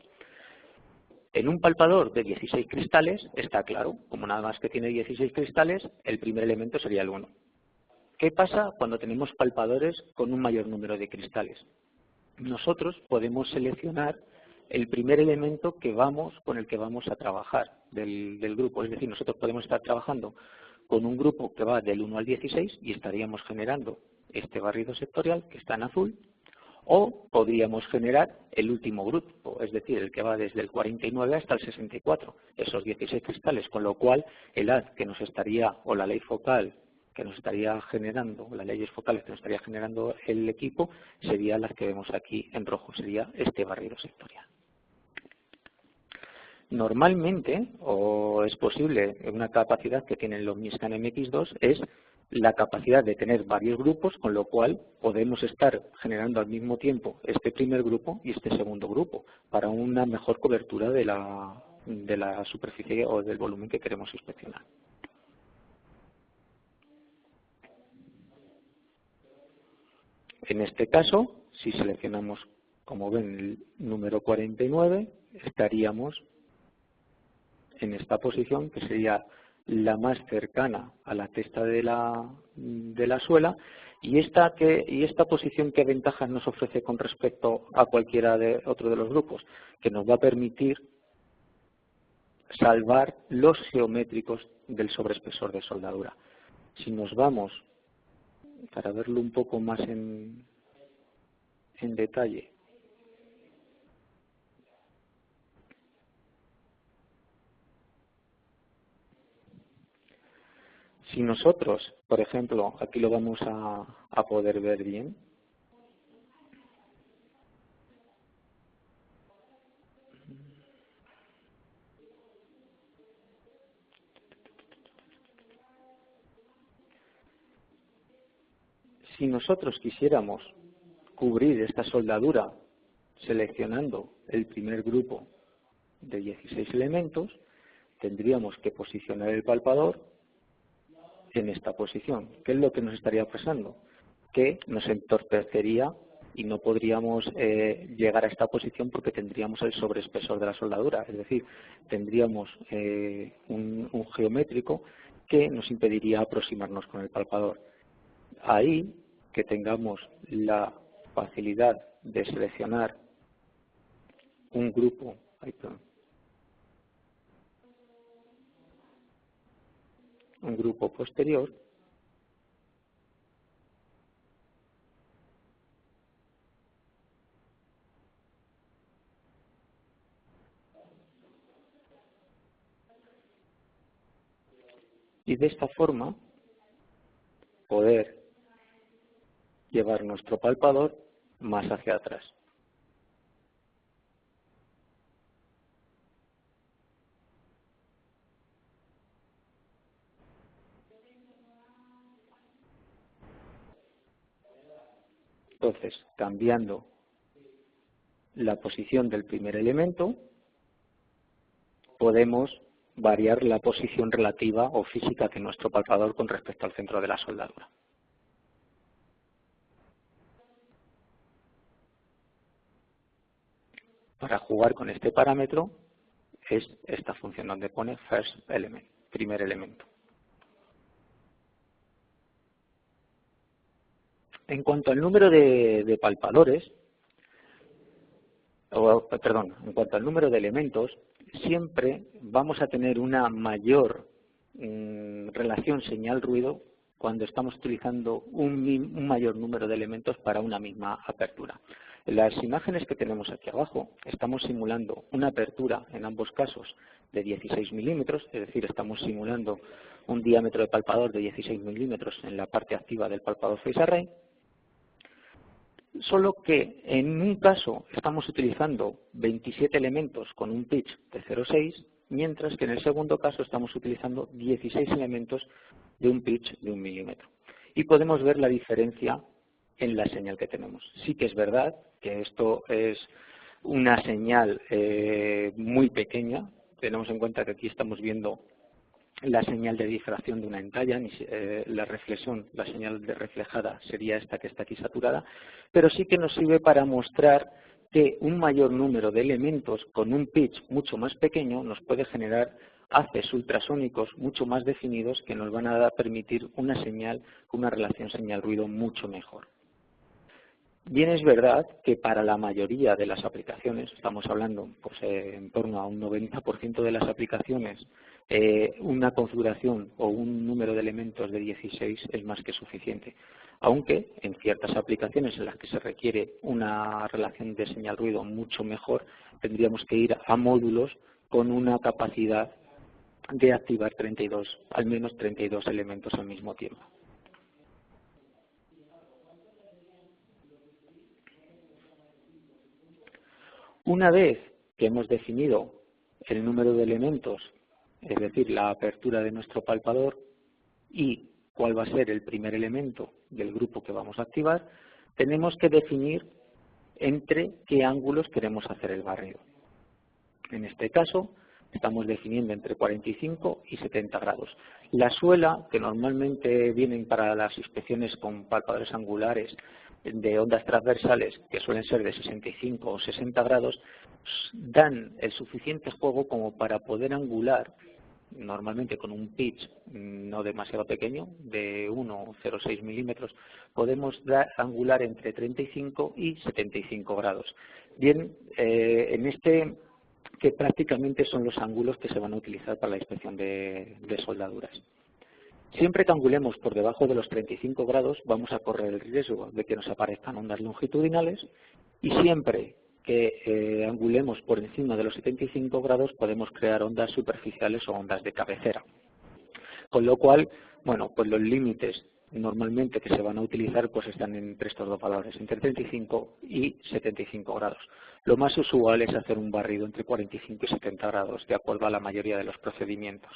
A: En un palpador de 16 cristales, está claro, como nada más que tiene 16 cristales, el primer elemento sería el 1. ¿Qué pasa cuando tenemos palpadores con un mayor número de cristales? Nosotros podemos seleccionar el primer elemento con el que vamos a trabajar del grupo. Es decir, nosotros podemos estar trabajando con un grupo que va del 1 al 16 y estaríamos generando este barrido sectorial que está en azul, o podríamos generar el último grupo, es decir, el que va desde el 49 hasta el 64, esos 16 cristales, con lo cual el haz que nos estaría, o la ley focal que nos estaría generando, las leyes focales que nos estaría generando el equipo, serían las que vemos aquí en rojo, sería este barrido sectorial. Normalmente, o es posible, una capacidad que tienen los MISCAN MX2 es la capacidad de tener varios grupos, con lo cual podemos estar generando al mismo tiempo este primer grupo y este segundo grupo, para una mejor cobertura de la superficie o del volumen que queremos inspeccionar. En este caso, si seleccionamos, como ven, el número 49, estaríamos en esta posición, que sería la más cercana a la testa de la suela. ¿Y esta posición qué ventajas nos ofrece con respecto a cualquiera de otro de los grupos? Que nos va a permitir salvar los geométricos del sobreespesor de soldadura. Si nos vamos, para verlo un poco más en detalle, si nosotros, por ejemplo, aquí lo vamos a poder ver bien, si nosotros quisiéramos cubrir esta soldadura seleccionando el primer grupo de 16 elementos, tendríamos que posicionar el palpador en esta posición. ¿Qué es lo que nos estaría pasando? Que nos entorpecería y no podríamos llegar a esta posición porque tendríamos el sobreespesor de la soldadura, es decir, tendríamos un geométrico que nos impediría aproximarnos con el palpador. Ahí que tengamos la facilidad de seleccionar un grupo, posterior, y de esta forma poder llevar nuestro palpador más hacia atrás. Entonces, cambiando la posición del primer elemento, podemos variar la posición relativa o física de nuestro palpador con respecto al centro de la soldadura. Para jugar con este parámetro es esta función donde pone first element, primer elemento. En cuanto al número de palpadores, en cuanto al número de elementos, siempre vamos a tener una mayor relación señal-ruido cuando estamos utilizando un mayor número de elementos para una misma apertura. En las imágenes que tenemos aquí abajo estamos simulando una apertura en ambos casos de 16 milímetros, es decir, estamos simulando un diámetro de palpador de 16 milímetros en la parte activa del palpador Phase Array, solo que en un caso estamos utilizando 27 elementos con un pitch de 0,6, mientras que en el segundo caso estamos utilizando 16 elementos de un pitch de 1 milímetro. Y podemos ver la diferencia en la señal que tenemos. Sí que es verdad que esto es una señal muy pequeña. Tenemos en cuenta que aquí estamos viendo la señal de difracción de una entalla, la reflexión, la señal de reflejada sería esta que está aquí saturada, pero sí que nos sirve para mostrar que un mayor número de elementos con un pitch mucho más pequeño nos puede generar haces ultrasónicos mucho más definidos que nos van a permitir una señal con una relación señal-ruido mucho mejor. Bien es verdad que para la mayoría de las aplicaciones, estamos hablando pues, en torno a un 90% de las aplicaciones, una configuración o un número de elementos de 16 es más que suficiente. Aunque en ciertas aplicaciones en las que se requiere una relación de señal-ruido mucho mejor, tendríamos que ir a módulos con una capacidad de activar al menos 32 elementos al mismo tiempo. Una vez que hemos definido el número de elementos, es decir, la apertura de nuestro palpador y cuál va a ser el primer elemento del grupo que vamos a activar, tenemos que definir entre qué ángulos queremos hacer el barrido. En este caso, estamos definiendo entre 45 y 70 grados. La suela, que normalmente vienen para las inspecciones con palpadores angulares, de ondas transversales, que suelen ser de 65 o 60 grados, dan el suficiente juego como para poder angular, normalmente con un pitch no demasiado pequeño, de 1,06 milímetros, podemos angular entre 35 y 75 grados. Bien, en este, que prácticamente son los ángulos que se van a utilizar para la inspección de soldaduras. Siempre que angulemos por debajo de los 35 grados vamos a correr el riesgo de que nos aparezcan ondas longitudinales, y siempre que angulemos por encima de los 75 grados podemos crear ondas superficiales o ondas de cabecera. Con lo cual, bueno, pues los límites normalmente que se van a utilizar pues están entre estos dos valores, entre 35 y 75 grados. Lo más usual es hacer un barrido entre 45 y 70 grados, de acuerdo a la mayoría de los procedimientos.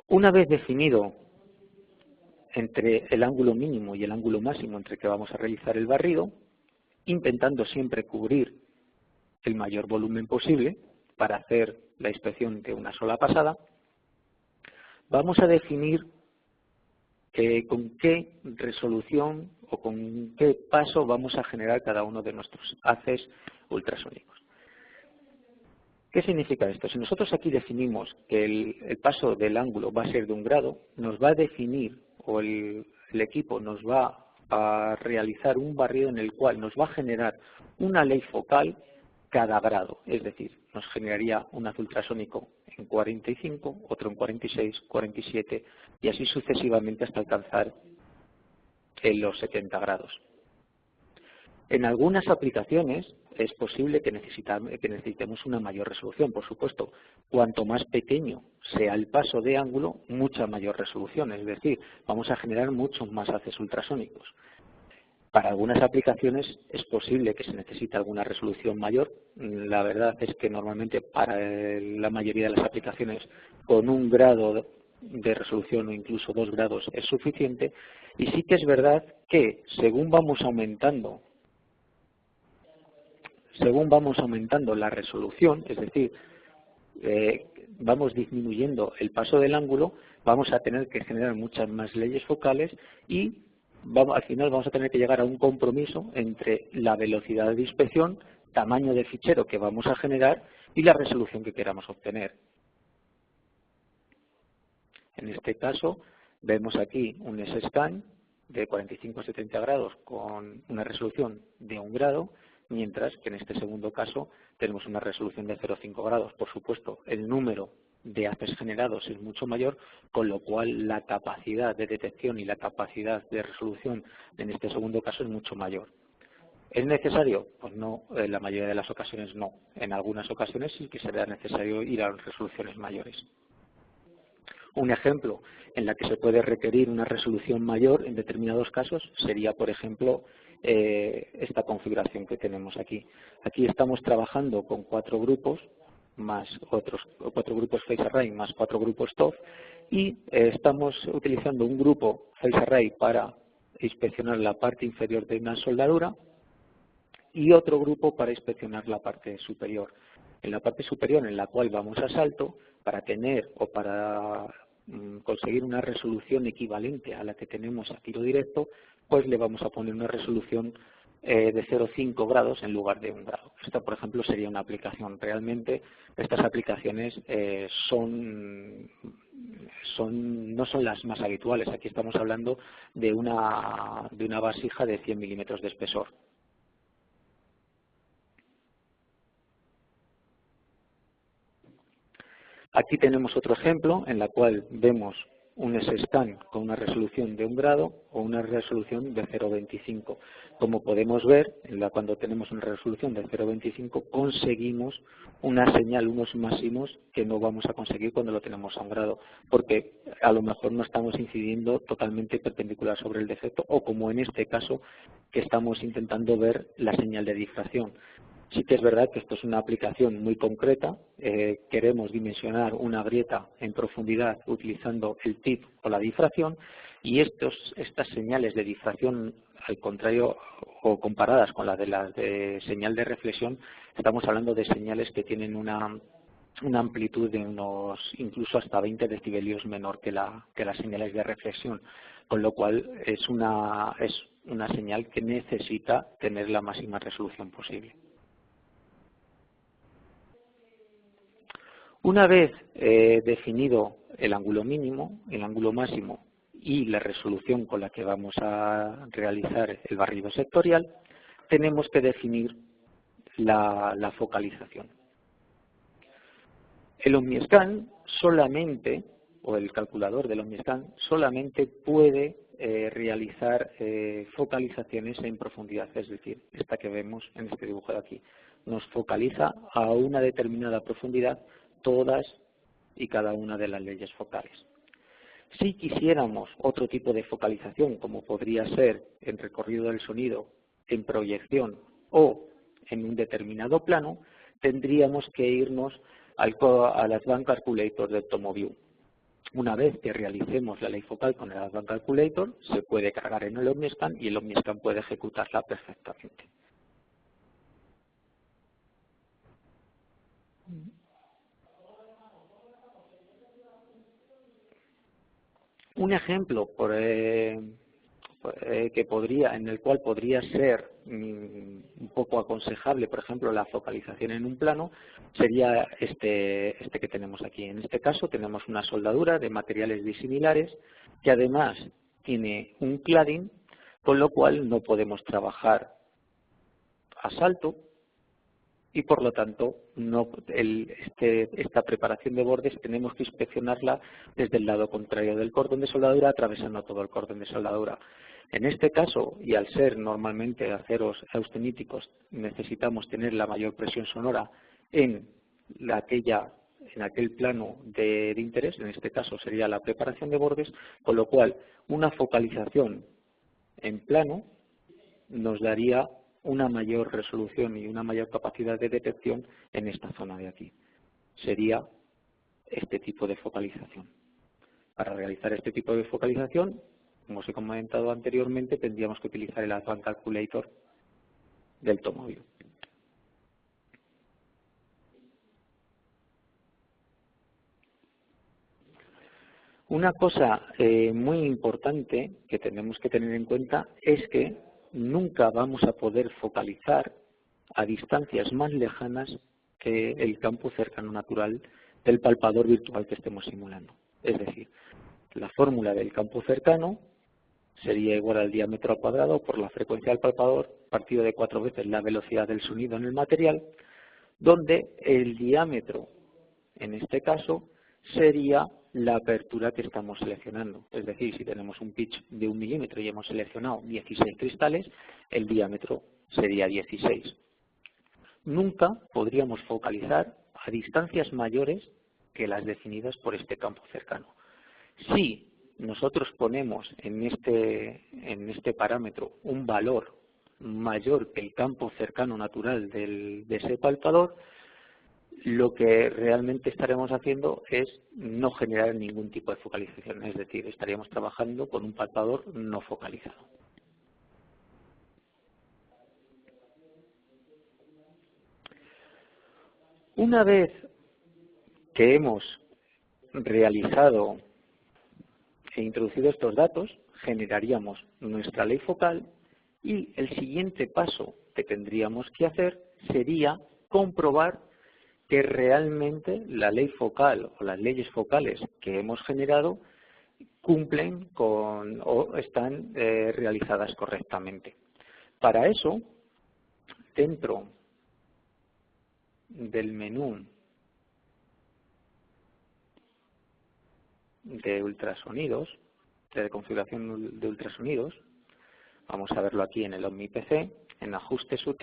A: Una vez definido entre el ángulo mínimo y el ángulo máximo entre que vamos a realizar el barrido, intentando siempre cubrir el mayor volumen posible para hacer la inspección de una sola pasada, vamos a definir con qué resolución o con qué paso vamos a generar cada uno de nuestros haces ultrasónicos. ¿Qué significa esto? Si nosotros aquí definimos que el paso del ángulo va a ser de 1 grado, nos va a definir, o el equipo nos va a realizar un barrido en el cual nos va a generar una ley focal cada grado, es decir, nos generaría un haz ultrasónico en 45, otro en 46, 47 y así sucesivamente hasta alcanzar en los 70 grados. En algunas aplicaciones es posible que necesitemos una mayor resolución, por supuesto. Cuanto más pequeño sea el paso de ángulo, mucha mayor resolución, es decir, vamos a generar muchos más haces ultrasónicos. Para algunas aplicaciones es posible que se necesite alguna resolución mayor. La verdad es que normalmente para la mayoría de las aplicaciones con 1 grado de resolución o incluso 2 grados es suficiente. Y sí que es verdad que según vamos aumentando la resolución, es decir, vamos disminuyendo el paso del ángulo, vamos a tener que generar muchas más leyes focales y al final vamos a tener que llegar a un compromiso entre la velocidad de inspección, tamaño de fichero que vamos a generar y la resolución que queramos obtener. En este caso vemos aquí un S-Scan de 45 a 70 grados con una resolución de 1 grado, mientras que en este segundo caso tenemos una resolución de 0,5 grados. Por supuesto, el número de haces generados es mucho mayor, con lo cual la capacidad de detección y la capacidad de resolución en este segundo caso es mucho mayor. ¿Es necesario? Pues no, en la mayoría de las ocasiones no. En algunas ocasiones sí que será necesario ir a resoluciones mayores. Un ejemplo en la que se puede requerir una resolución mayor en determinados casos sería, por ejemplo, esta configuración que tenemos aquí. Aquí estamos trabajando con 4 grupos, más 4 grupos Phase Array más 4 grupos TOF, y estamos utilizando un grupo Phase Array para inspeccionar la parte inferior de una soldadura y otro grupo para inspeccionar la parte superior. En la parte superior, en la cual vamos a salto, para tener o para conseguir una resolución equivalente a la que tenemos a tiro directo, pues le vamos a poner una resolución de 0,5 grados en lugar de 1 grado. Esta, por ejemplo, sería una aplicación. Realmente estas aplicaciones no son las más habituales. Aquí estamos hablando de una vasija de 100 milímetros de espesor. Aquí tenemos otro ejemplo en la cual vemos un S-Scan con una resolución de 1 grado o una resolución de 0,25. Como podemos ver, cuando tenemos una resolución de 0,25 conseguimos una señal, unos máximos que no vamos a conseguir cuando lo tenemos a 1 grado, porque a lo mejor no estamos incidiendo totalmente perpendicular sobre el defecto, o como en este caso, que estamos intentando ver la señal de difracción. Sí que es verdad que esto es una aplicación muy concreta. Queremos dimensionar una grieta en profundidad utilizando el tip o la difracción, y estas señales de difracción, al contrario o comparadas con las de señal de reflexión, estamos hablando de señales que tienen una una amplitud de unos incluso hasta 20 decibelios menor que las señales de reflexión, con lo cual es una señal que necesita tener la máxima resolución posible. Una vez definido el ángulo mínimo, el ángulo máximo y la resolución con la que vamos a realizar el barrido sectorial, tenemos que definir la focalización. El OmniScan solamente, o el calculador del OmniScan, solamente puede realizar focalizaciones en profundidad, es decir, esta que vemos en este dibujo de aquí. Nos focaliza a una determinada profundidad todas y cada una de las leyes focales. Si quisiéramos otro tipo de focalización, como podría ser en recorrido del sonido, en proyección o en un determinado plano, tendríamos que irnos al Advanced Calculator de TomoView. Una vez que realicemos la ley focal con el Advanced Calculator, se puede cargar en el OmniScan y el OmniScan puede ejecutarla perfectamente. Un ejemplo en el cual podría ser un poco aconsejable, por ejemplo, la focalización en un plano, sería este que tenemos aquí. En este caso tenemos una soldadura de materiales disimilares que además tiene un cladding, con lo cual no podemos trabajar a salto y por lo tanto esta preparación de bordes tenemos que inspeccionarla desde el lado contrario del cordón de soldadura, atravesando todo el cordón de soldadura. En este caso, y al ser normalmente aceros austeníticos, necesitamos tener la mayor presión sonora en aquel plano de interés, en este caso sería la preparación de bordes, con lo cual una focalización en plano nos daría una mayor resolución y una mayor capacidad de detección en esta zona de aquí. Sería este tipo de focalización. Para realizar este tipo de focalización, como os he comentado anteriormente, tendríamos que utilizar el Advanced Calculator del TomoView. Una cosa muy importante que tenemos que tener en cuenta es que nunca vamos a poder focalizar a distancias más lejanas que el campo cercano natural del palpador virtual que estemos simulando. Es decir, la fórmula del campo cercano sería igual al diámetro al cuadrado por la frecuencia del palpador partido de 4 veces la velocidad del sonido en el material, donde el diámetro, en este caso, sería la apertura que estamos seleccionando. Es decir, si tenemos un pitch de 1 milímetro y hemos seleccionado 16 cristales, el diámetro sería 16. Nunca podríamos focalizar a distancias mayores que las definidas por este campo cercano. Si nosotros ponemos en este parámetro un valor mayor que el campo cercano natural de ese palpador, lo que realmente estaremos haciendo es no generar ningún tipo de focalización, es decir, estaríamos trabajando con un palpador no focalizado. Una vez que hemos realizado e introducido estos datos, generaríamos nuestra ley focal y el siguiente paso que tendríamos que hacer sería comprobar que realmente la ley focal o las leyes focales que hemos generado cumplen o están realizadas correctamente. Para eso, dentro del menú de ultrasonidos, de configuración de ultrasonidos, vamos a verlo aquí en el OmniPC, en ajustes UT,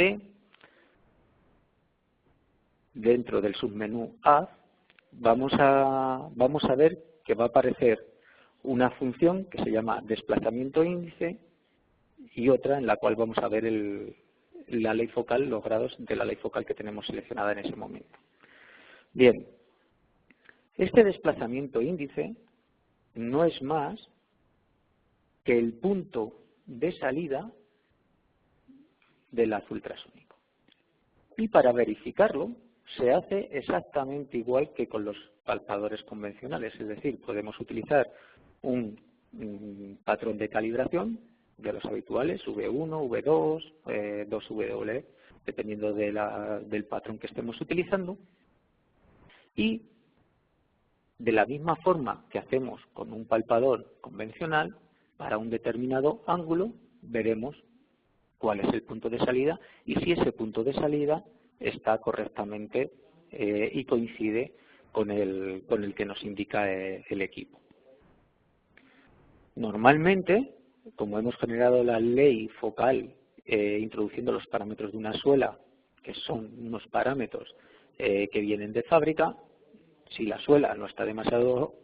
A: dentro del submenú Add, vamos a ver que va a aparecer una función que se llama desplazamiento índice y otra en la cual vamos a ver la ley focal, los grados de la ley focal que tenemos seleccionada en ese momento. Bien, este desplazamiento índice no es más que el punto de salida del haz ultrasónico. Y para verificarlo, se hace exactamente igual que con los palpadores convencionales, es decir, podemos utilizar un patrón de calibración de los habituales, V1, V2, 2W, dependiendo del patrón que estemos utilizando, y de la misma forma que hacemos con un palpador convencional, para un determinado ángulo veremos cuál es el punto de salida y si ese punto de salida está correctamente y coincide con el que nos indica el equipo. Normalmente, como hemos generado la ley focal introduciendo los parámetros de una suela, que son unos parámetros que vienen de fábrica, si la suela no está demasiado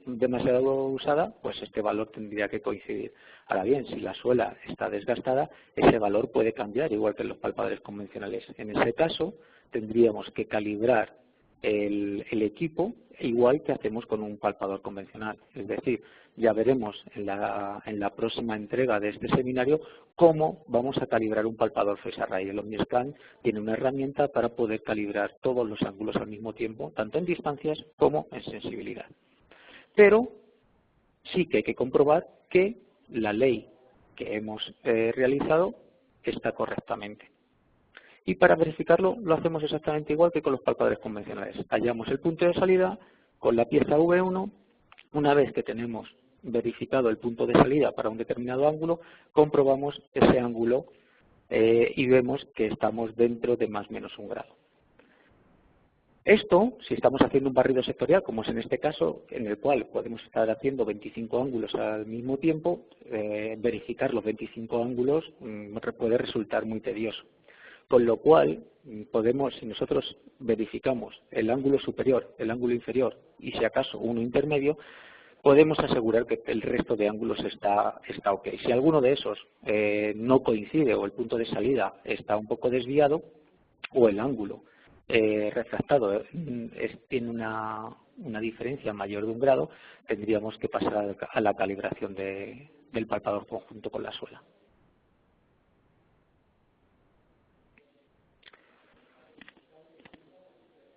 A: usada, pues este valor tendría que coincidir. Ahora bien, si la suela está desgastada, ese valor puede cambiar, igual que en los palpadores convencionales. En ese caso, tendríamos que calibrar el equipo igual que hacemos con un palpador convencional. Es decir, ya veremos en la próxima entrega de este seminario cómo vamos a calibrar un palpador Phase Array. El OmniScan tiene una herramienta para poder calibrar todos los ángulos al mismo tiempo, tanto en distancias como en sensibilidad. Pero sí que hay que comprobar que la ley que hemos realizado está correctamente. Y para verificarlo lo hacemos exactamente igual que con los palpadores convencionales. Hallamos el punto de salida con la pieza V1. Una vez que tenemos verificado el punto de salida para un determinado ángulo, comprobamos ese ángulo y vemos que estamos dentro de más o menos 1 grado. Esto, si estamos haciendo un barrido sectorial, como es en este caso, en el cual podemos estar haciendo 25 ángulos al mismo tiempo, verificar los 25 ángulos puede resultar muy tedioso. Con lo cual, podemos, si nosotros verificamos el ángulo superior, el ángulo inferior y si acaso uno intermedio, podemos asegurar que el resto de ángulos está ok. Si alguno de esos no coincide o el punto de salida está un poco desviado o el ángulo refractado tiene una diferencia mayor de 1 grado, tendríamos que pasar a la calibración del palpador conjunto con la suela.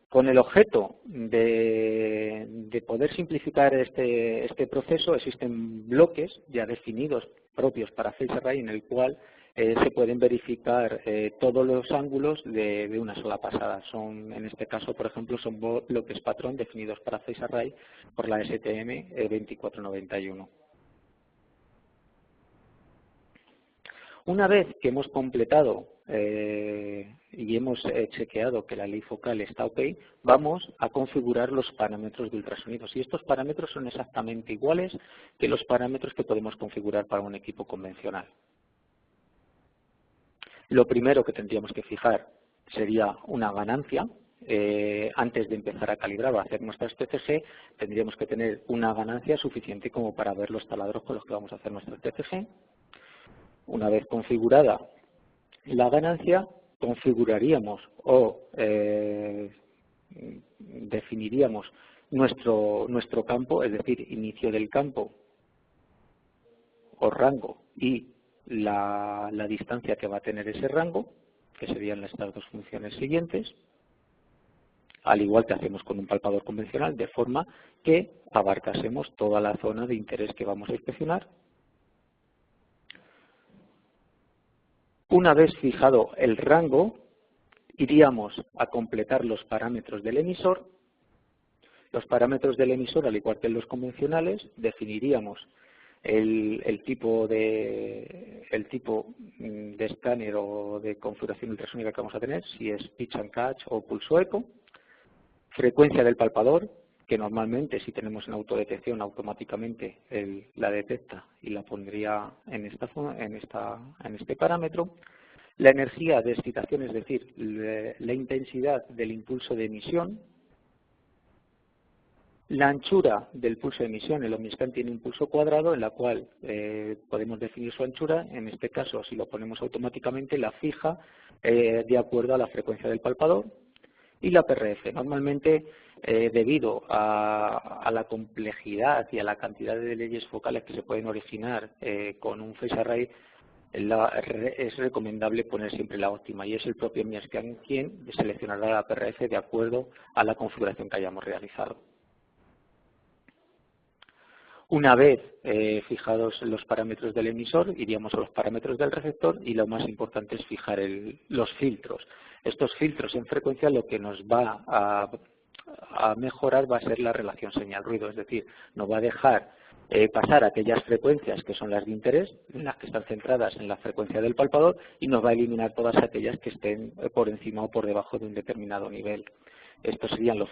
A: Con el objeto de poder simplificar este proceso, existen bloques ya definidos propios para Phase Array en el cual se pueden verificar todos los ángulos de una sola pasada. En este caso, por ejemplo, son bloques patrón definidos para Phase Array por la STM 2491. Una vez que hemos completado y hemos chequeado que la ley focal está ok, vamos a configurar los parámetros de ultrasonidos. Y estos parámetros son exactamente iguales que los parámetros que podemos configurar para un equipo convencional. Lo primero que tendríamos que fijar sería una ganancia. Antes de empezar a calibrar o a hacer nuestras TCG, tendríamos que tener una ganancia suficiente como para ver los taladros con los que vamos a hacer nuestras TCG. Una vez configurada la ganancia, configuraríamos o definiríamos nuestro campo, es decir, inicio del campo o rango y la distancia que va a tener ese rango, que serían estas dos funciones siguientes, al igual que hacemos con un palpador convencional, de forma que abarcásemos toda la zona de interés que vamos a inspeccionar. Una vez fijado el rango, iríamos a completar los parámetros del emisor. Los parámetros del emisor, al igual que en los convencionales, definiríamos el tipo de escáner o de configuración ultrasónica que vamos a tener, si es pitch and catch o pulso eco, frecuencia del palpador, que normalmente si tenemos en autodetección automáticamente la detecta y la pondría en este parámetro, la energía de excitación, es decir, la intensidad del impulso de emisión, la anchura del pulso de emisión. El OmniScan tiene un pulso cuadrado en la cual podemos definir su anchura. En este caso, si lo ponemos automáticamente, la fija de acuerdo a la frecuencia del palpador. Y la PRF. Normalmente, debido a la complejidad y a la cantidad de leyes focales que se pueden originar con un Phase Array, es recomendable poner siempre la óptima y es el propio OmniScan quien seleccionará la PRF de acuerdo a la configuración que hayamos realizado. Una vez fijados los parámetros del emisor, iríamos a los parámetros del receptor y lo más importante es fijar los filtros. Estos filtros en frecuencia lo que nos va a mejorar va a ser la relación señal-ruido, es decir, nos va a dejar pasar aquellas frecuencias que son las de interés, las que están centradas en la frecuencia del palpador, y nos va a eliminar todas aquellas que estén por encima o por debajo de un determinado nivel. Estos serían los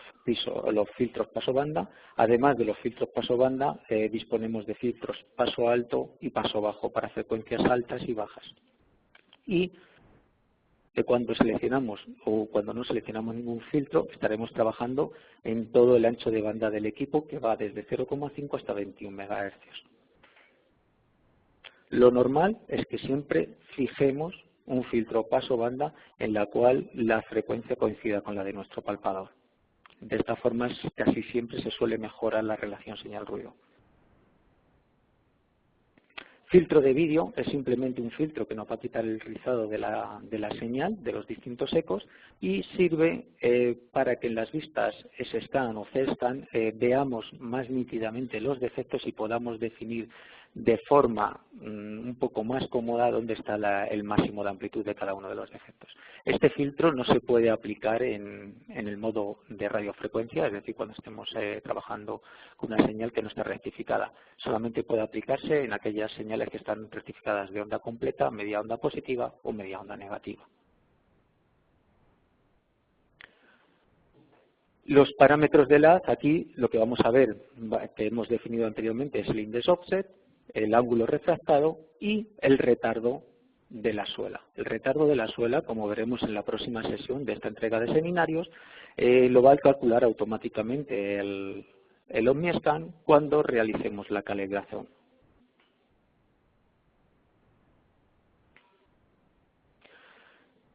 A: filtros paso banda. Además de los filtros paso banda, disponemos de filtros paso alto y paso bajo para frecuencias altas y bajas. Y cuando seleccionamos o cuando no seleccionamos ningún filtro, estaremos trabajando en todo el ancho de banda del equipo, que va desde 0,5 hasta 21 MHz. Lo normal es que siempre fijemos un filtro paso banda en la cual la frecuencia coincida con la de nuestro palpador. De esta forma casi siempre se suele mejorar la relación señal-ruido. Filtro de vídeo es simplemente un filtro que nos va a quitar el rizado de la señal, de los distintos ecos, y sirve para que en las vistas S-Scan o C-Scan veamos más nítidamente los defectos y podamos definir de forma un poco más cómoda dónde está el máximo de amplitud de cada uno de los defectos. Este filtro no se puede aplicar en el modo de radiofrecuencia, es decir, cuando estemos trabajando con una señal que no está rectificada. Solamente puede aplicarse en aquellas señales que están rectificadas de onda completa, media onda positiva o media onda negativa. Los parámetros de la aquí lo que vamos a ver, que hemos definido anteriormente, es el index offset, el ángulo refractado y el retardo de la suela. El retardo de la suela, como veremos en la próxima sesión de esta entrega de seminarios, lo va a calcular automáticamente el OmniScan cuando realicemos la calibración.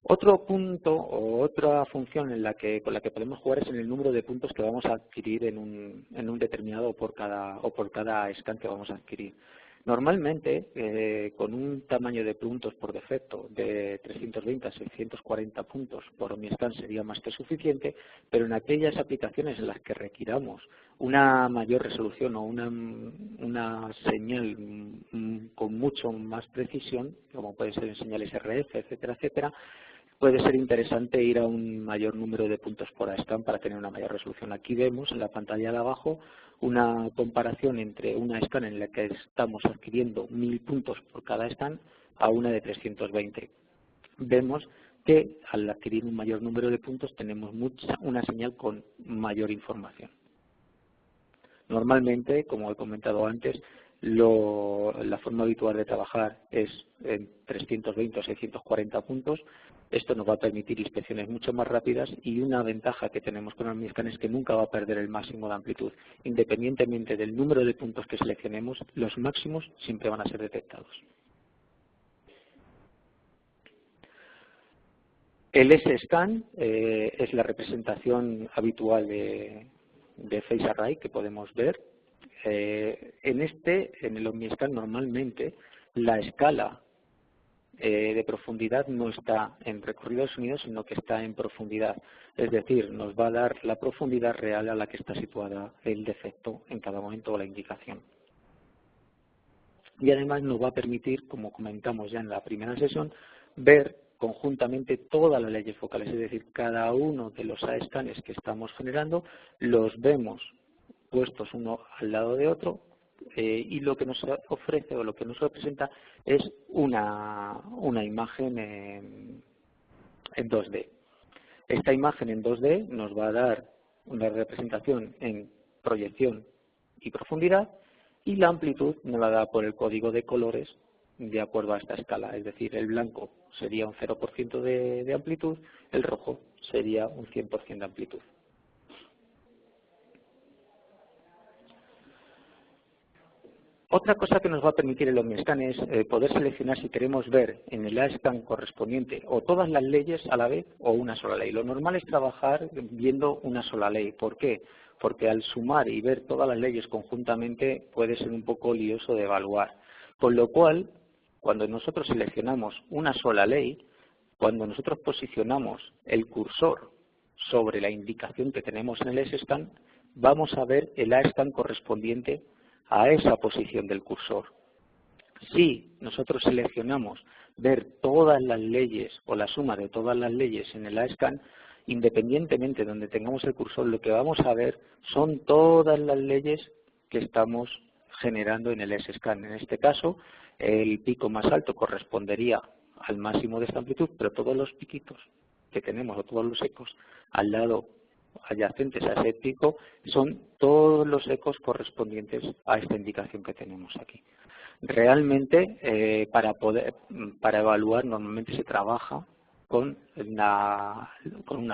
A: Otro punto o otra función con la que podemos jugar es en el número de puntos que vamos a adquirir en un determinado o por cada scan que vamos a adquirir. Normalmente, con un tamaño de puntos por defecto de 320 a 640 puntos por OmniScan sería más que suficiente, pero en aquellas aplicaciones en las que requiramos una mayor resolución o una señal con mucho más precisión, como puede ser en señales RF, etcétera, etcétera, puede ser interesante ir a un mayor número de puntos por scan para tener una mayor resolución. Aquí vemos en la pantalla de abajo una comparación entre una scan en la que estamos adquiriendo 1000 puntos por cada scan a una de 320. Vemos que al adquirir un mayor número de puntos tenemos una señal con mayor información. Normalmente, como he comentado antes, la forma habitual de trabajar es en 320 o 640 puntos. Esto nos va a permitir inspecciones mucho más rápidas y una ventaja que tenemos con OmniScan es que nunca va a perder el máximo de amplitud. Independientemente del número de puntos que seleccionemos, los máximos siempre van a ser detectados. El S-Scan es la representación habitual de Phase Array que podemos ver. En el OmniScan normalmente la escala de profundidad no está en recorrido de sonido, sino que está en profundidad. Es decir, nos va a dar la profundidad real a la que está situada el defecto en cada momento o la indicación. Y además nos va a permitir, como comentamos ya en la primera sesión, ver conjuntamente todas las leyes focales, es decir, cada uno de los A-scans que estamos generando los vemos puestos uno al lado de otro y lo que nos ofrece o lo que nos representa es una imagen en 2D. Esta imagen en 2D nos va a dar una representación en proyección y profundidad y la amplitud nos la da por el código de colores de acuerdo a esta escala, es decir, el blanco sería un 0% de amplitud, el rojo sería un 100% de amplitud. Otra cosa que nos va a permitir el OmniScan es poder seleccionar si queremos ver en el A-Scan correspondiente o todas las leyes a la vez o una sola ley. Lo normal es trabajar viendo una sola ley. ¿Por qué? Porque al sumar y ver todas las leyes conjuntamente puede ser un poco lioso de evaluar. Con lo cual, cuando nosotros seleccionamos una sola ley, cuando nosotros posicionamos el cursor sobre la indicación que tenemos en el S-Scan, vamos a ver el A-Scan correspondiente a esa posición del cursor. Si nosotros seleccionamos ver todas las leyes o la suma de todas las leyes en el A-Scan, independientemente de donde tengamos el cursor, lo que vamos a ver son todas las leyes que estamos generando en el S-Scan. En este caso, el pico más alto correspondería al máximo de esta amplitud, pero todos los piquitos que tenemos o todos los ecos al lado adyacentes a ese pico son todos los ecos correspondientes a esta indicación que tenemos aquí. Realmente, para evaluar, normalmente se trabaja con una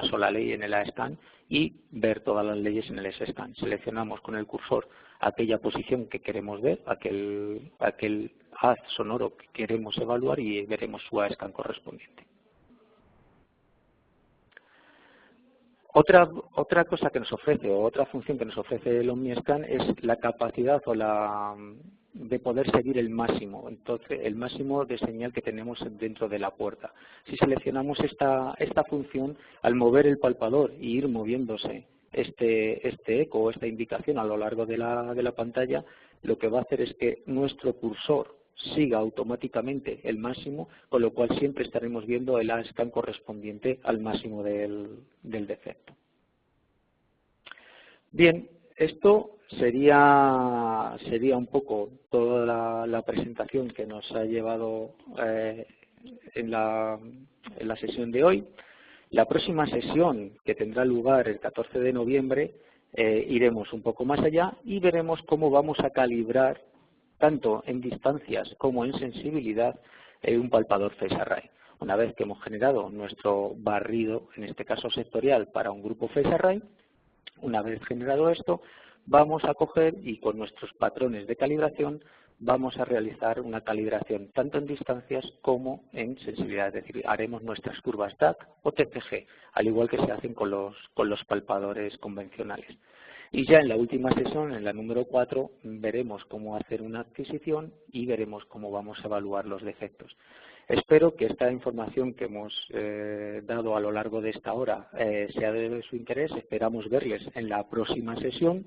A: sola ley en el A-Scan y ver todas las leyes en el S-Scan. Seleccionamos con el cursor aquella posición que queremos ver, aquel haz sonoro que queremos evaluar y veremos su A-Scan correspondiente. Otra cosa que nos ofrece, o otra función que nos ofrece el OmniScan es la capacidad de poder seguir el máximo, entonces el máximo de señal que tenemos dentro de la puerta. Si seleccionamos esta función, al mover el palpador y ir moviéndose este eco o esta indicación a lo largo de la pantalla, lo que va a hacer es que nuestro cursor siga automáticamente el máximo, con lo cual siempre estaremos viendo el A-Scan correspondiente al máximo del defecto. Bien, esto sería un poco toda la presentación que nos ha llevado en la sesión de hoy. La próxima sesión, que tendrá lugar el 14 de noviembre, iremos un poco más allá y veremos cómo vamos a calibrar tanto en distancias como en sensibilidad un palpador Phase Array. Una vez que hemos generado nuestro barrido, en este caso sectorial, para un grupo Phase Array, una vez generado esto, vamos a coger y con nuestros patrones de calibración vamos a realizar una calibración tanto en distancias como en sensibilidad, es decir, haremos nuestras curvas DAC o TCG, al igual que se hacen con los palpadores convencionales. Y ya en la última sesión, en la número 4, veremos cómo hacer una adquisición y veremos cómo vamos a evaluar los defectos. Espero que esta información que hemos dado a lo largo de esta hora sea de su interés. Esperamos verles en la próxima sesión.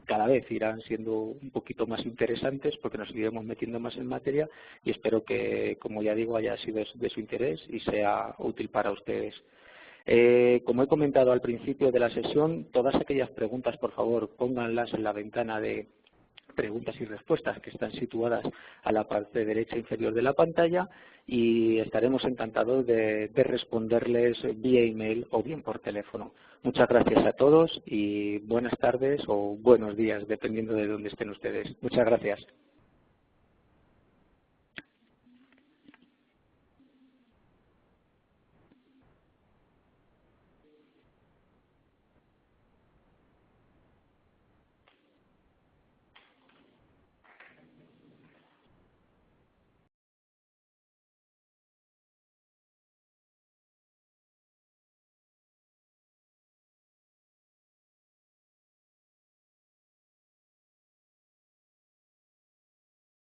A: Cada vez irán siendo un poquito más interesantes porque nos iremos metiendo más en materia y espero que, como ya digo, haya sido de su interés y sea útil para ustedes. Como he comentado al principio de la sesión, todas aquellas preguntas, por favor, pónganlas en la ventana de preguntas y respuestas que están situadas a la parte derecha inferior de la pantalla y estaremos encantados de responderles vía email o bien por teléfono. Muchas gracias a todos y buenas tardes o buenos días, dependiendo de dónde estén ustedes. Muchas gracias.